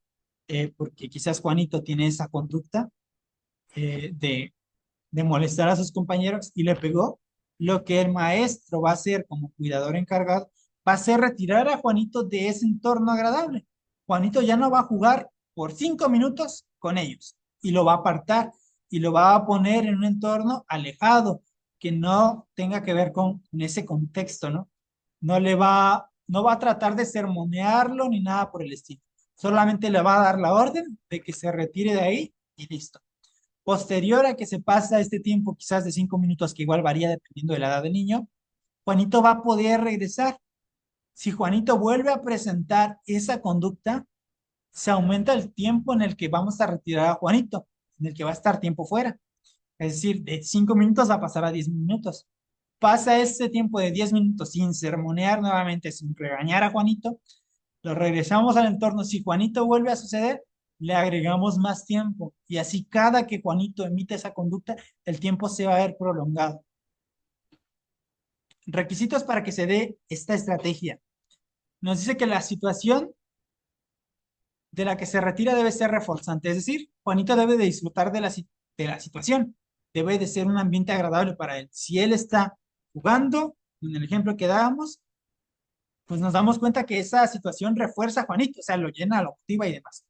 porque quizás Juanito tiene esa conducta de molestar a sus compañeros y le pegó, lo que el maestro va a hacer como cuidador encargado va a ser retirar a Juanito de ese entorno agradable. Juanito ya no va a jugar por 5 minutos con ellos y lo va a apartar y lo va a poner en un entorno alejado que no tenga que ver con ese contexto, ¿no? No va a tratar de sermonearlo ni nada por el estilo. Solamente le va a dar la orden de que se retire de ahí y listo. Posterior a que se pasa este tiempo, quizás de 5 minutos, que igual varía dependiendo de la edad del niño, Juanito va a poder regresar. Si Juanito vuelve a presentar esa conducta, se aumenta el tiempo en el que vamos a retirar a Juanito, en el que va a estar tiempo fuera. Es decir, de 5 minutos va a pasar a 10 minutos. Pasa ese tiempo de 10 minutos sin sermonear nuevamente, sin regañar a Juanito, lo regresamos al entorno. Si Juanito vuelve a suceder, le agregamos más tiempo. Y así cada que Juanito emite esa conducta, el tiempo se va a ver prolongado. Requisitos para que se dé esta estrategia. Nos dice que la situación de la que se retira debe ser reforzante. Es decir, Juanito debe de disfrutar de la situación. Debe de ser un ambiente agradable para él. Si él está jugando, en el ejemplo que dábamos, pues nos damos cuenta que esa situación refuerza a Juanito, o sea, lo llena, lo motiva y demás.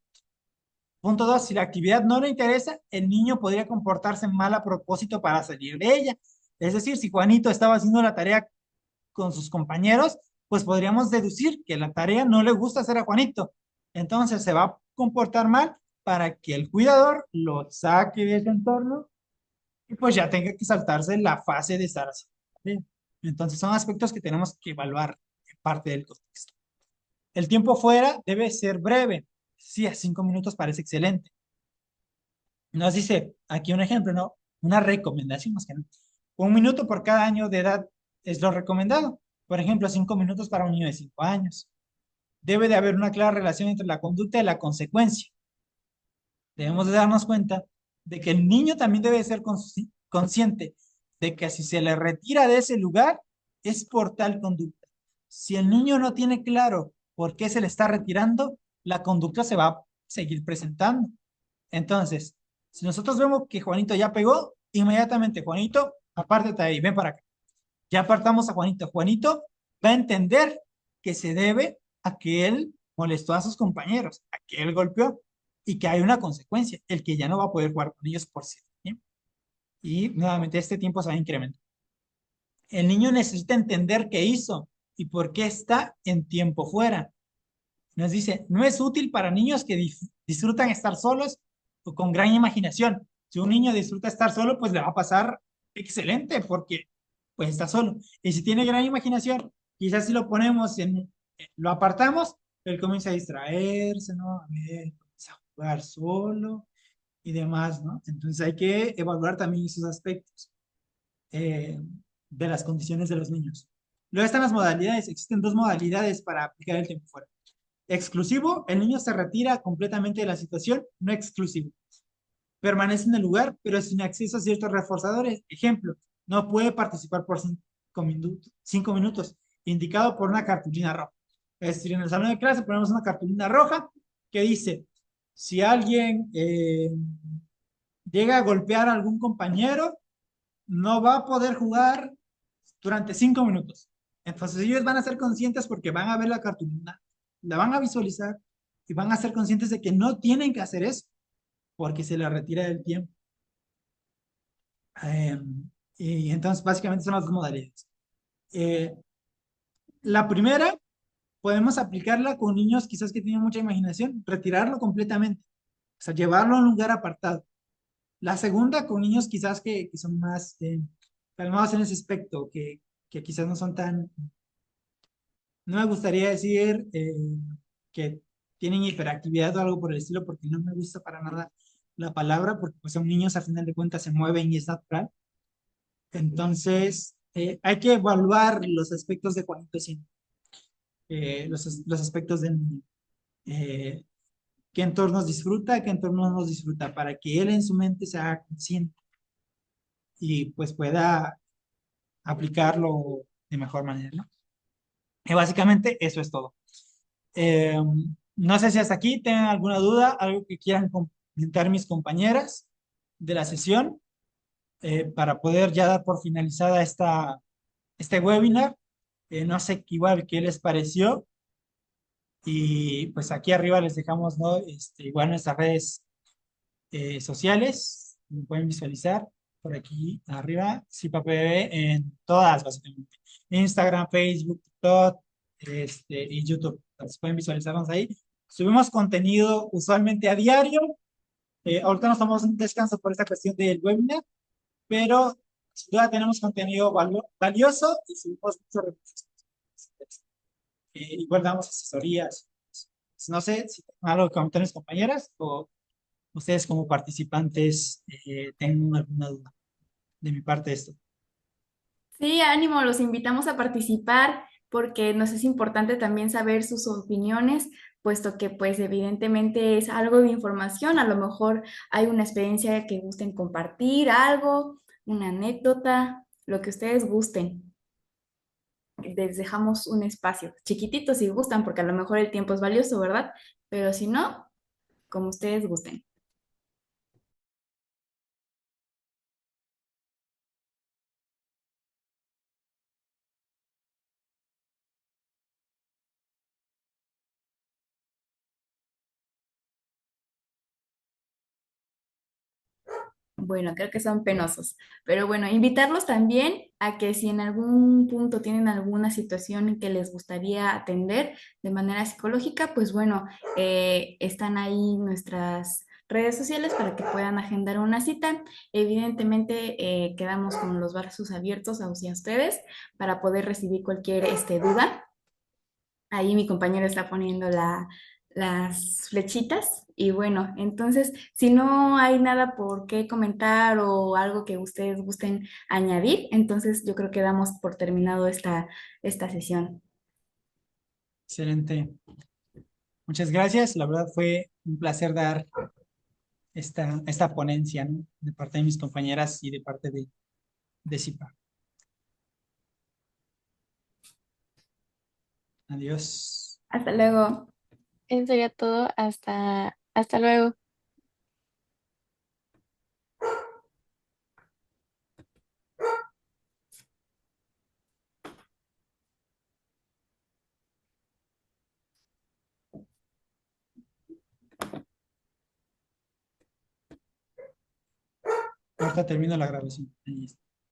Punto 2, si la actividad no le interesa, el niño podría comportarse mal a propósito para salir de ella. Es decir, si Juanito estaba haciendo la tarea con sus compañeros, pues podríamos deducir que la tarea no le gusta hacer a Juanito. Entonces se va a comportar mal para que el cuidador lo saque de ese entorno y pues ya tenga que saltarse la fase de estar así. Entonces son aspectos que tenemos que evaluar en parte del contexto. El tiempo fuera debe ser breve. Sí, a 5 minutos parece excelente. Nos dice aquí un ejemplo, ¿no? Una recomendación más que nada. 1 minuto por cada año de edad es lo recomendado. Por ejemplo, 5 minutos para un niño de 5 años. Debe de haber una clara relación entre la conducta y la consecuencia. Debemos de darnos cuenta de que el niño también debe ser consciente de que si se le retira de ese lugar es por tal conducta. Si el niño no tiene claro por qué se le está retirando, la conducta se va a seguir presentando. Entonces, si nosotros vemos que Juanito ya pegó, inmediatamente, Juanito, apártate ahí, ven para acá. Ya apartamos a Juanito. Juanito va a entender que se debe a que él molestó a sus compañeros, a que él golpeó y que hay una consecuencia, el que ya no va a poder jugar con ellos por siempre. ¿Sí? Y nuevamente este tiempo se va a incrementar. El niño necesita entender qué hizo y por qué está en tiempo fuera. Nos dice, no es útil para niños que disfrutan estar solos o con gran imaginación. Si un niño disfruta estar solo, pues le va a pasar excelente porque pues está solo. Y si tiene gran imaginación, quizás si lo ponemos lo apartamos, él comienza a distraerse, ¿no? A ver, comienza a jugar solo y demás, ¿no? Entonces hay que evaluar también esos aspectos eh, de las condiciones de los niños. Luego están las modalidades. Existen dos modalidades para aplicar el tiempo fuera. Exclusivo, el niño se retira completamente de la situación. No exclusivo. Permanece en el lugar, pero sin acceso a ciertos reforzadores. Ejemplo, no puede participar por 5 minutos, indicado por una cartulina roja. Es decir, en el salón de clase ponemos una cartulina roja que dice, si alguien llega a golpear a algún compañero, no va a poder jugar durante 5 minutos. Entonces ellos van a ser conscientes porque van a ver la cartulina, la van a visualizar y van a ser conscientes de que no tienen que hacer eso porque se les retira del tiempo. Eh, y entonces básicamente son las dos modalidades. Eh, la primera, podemos aplicarla con niños quizás que tienen mucha imaginación, retirarlo completamente, o sea, llevarlo a un lugar apartado. La segunda, con niños quizás que son más calmados en ese aspecto, que que quizás no son tan, no me gustaría decir que tienen hiperactividad o algo por el estilo, porque no me gusta para nada la palabra, porque pues son niños, a final de cuentas se mueven y es natural. Entonces, hay que evaluar los aspectos de Juanito siempre, los aspectos del niño. Eh, qué entornos disfruta, qué entornos no disfruta, para que él en su mente se haga consciente y pues pueda aplicarlo de mejor manera, ¿no? Y básicamente eso es todo. Eh, no sé si hasta aquí tengan alguna duda, algo que quieran comentar mis compañeras de la sesión, para poder ya dar por finalizada este webinar. No sé igual qué les pareció. Y pues aquí arriba les dejamos, ¿no? Igual nuestras redes sociales, como pueden visualizar por aquí arriba, ZIPAPB en todas, básicamente. Instagram, Facebook, TikTok, y YouTube. Entonces pueden visualizarnos ahí. Subimos contenido usualmente a diario. Ahorita nos tomamos un descanso por esta cuestión del webinar, pero sin duda tenemos contenido valioso y subimos muchos recursos. Igual damos asesorías. No sé si tienen algo que comentar mis compañeras o ustedes como participantes tengan alguna duda de mi parte de esto. Sí, ánimo, los invitamos a participar porque nos es importante también saber sus opiniones, puesto que pues evidentemente es algo de información, a lo mejor hay una experiencia que gusten compartir, algo, una anécdota, lo que ustedes gusten. Les dejamos un espacio chiquitito si gustan, porque a lo mejor el tiempo es valioso, ¿verdad? Pero si no, como ustedes gusten. Bueno, creo que son penosos, pero bueno, invitarlos también a que si en algún punto tienen alguna situación que les gustaría atender de manera psicológica, pues bueno, están ahí nuestras redes sociales para que puedan agendar una cita. Evidentemente, quedamos con los brazos abiertos hacia ustedes para poder recibir cualquier duda. Ahí mi compañero está poniendo las flechitas y bueno, entonces si no hay nada por qué comentar o algo que ustedes gusten añadir, entonces yo creo que damos por terminado esta sesión. Excelente. Muchas gracias. La verdad fue un placer dar esta ponencia, ¿no? De parte de mis compañeras y de parte de CIPA. Adiós. Hasta luego. Eso sería todo. Hasta luego. Ahorita termino la grabación. Ahí está.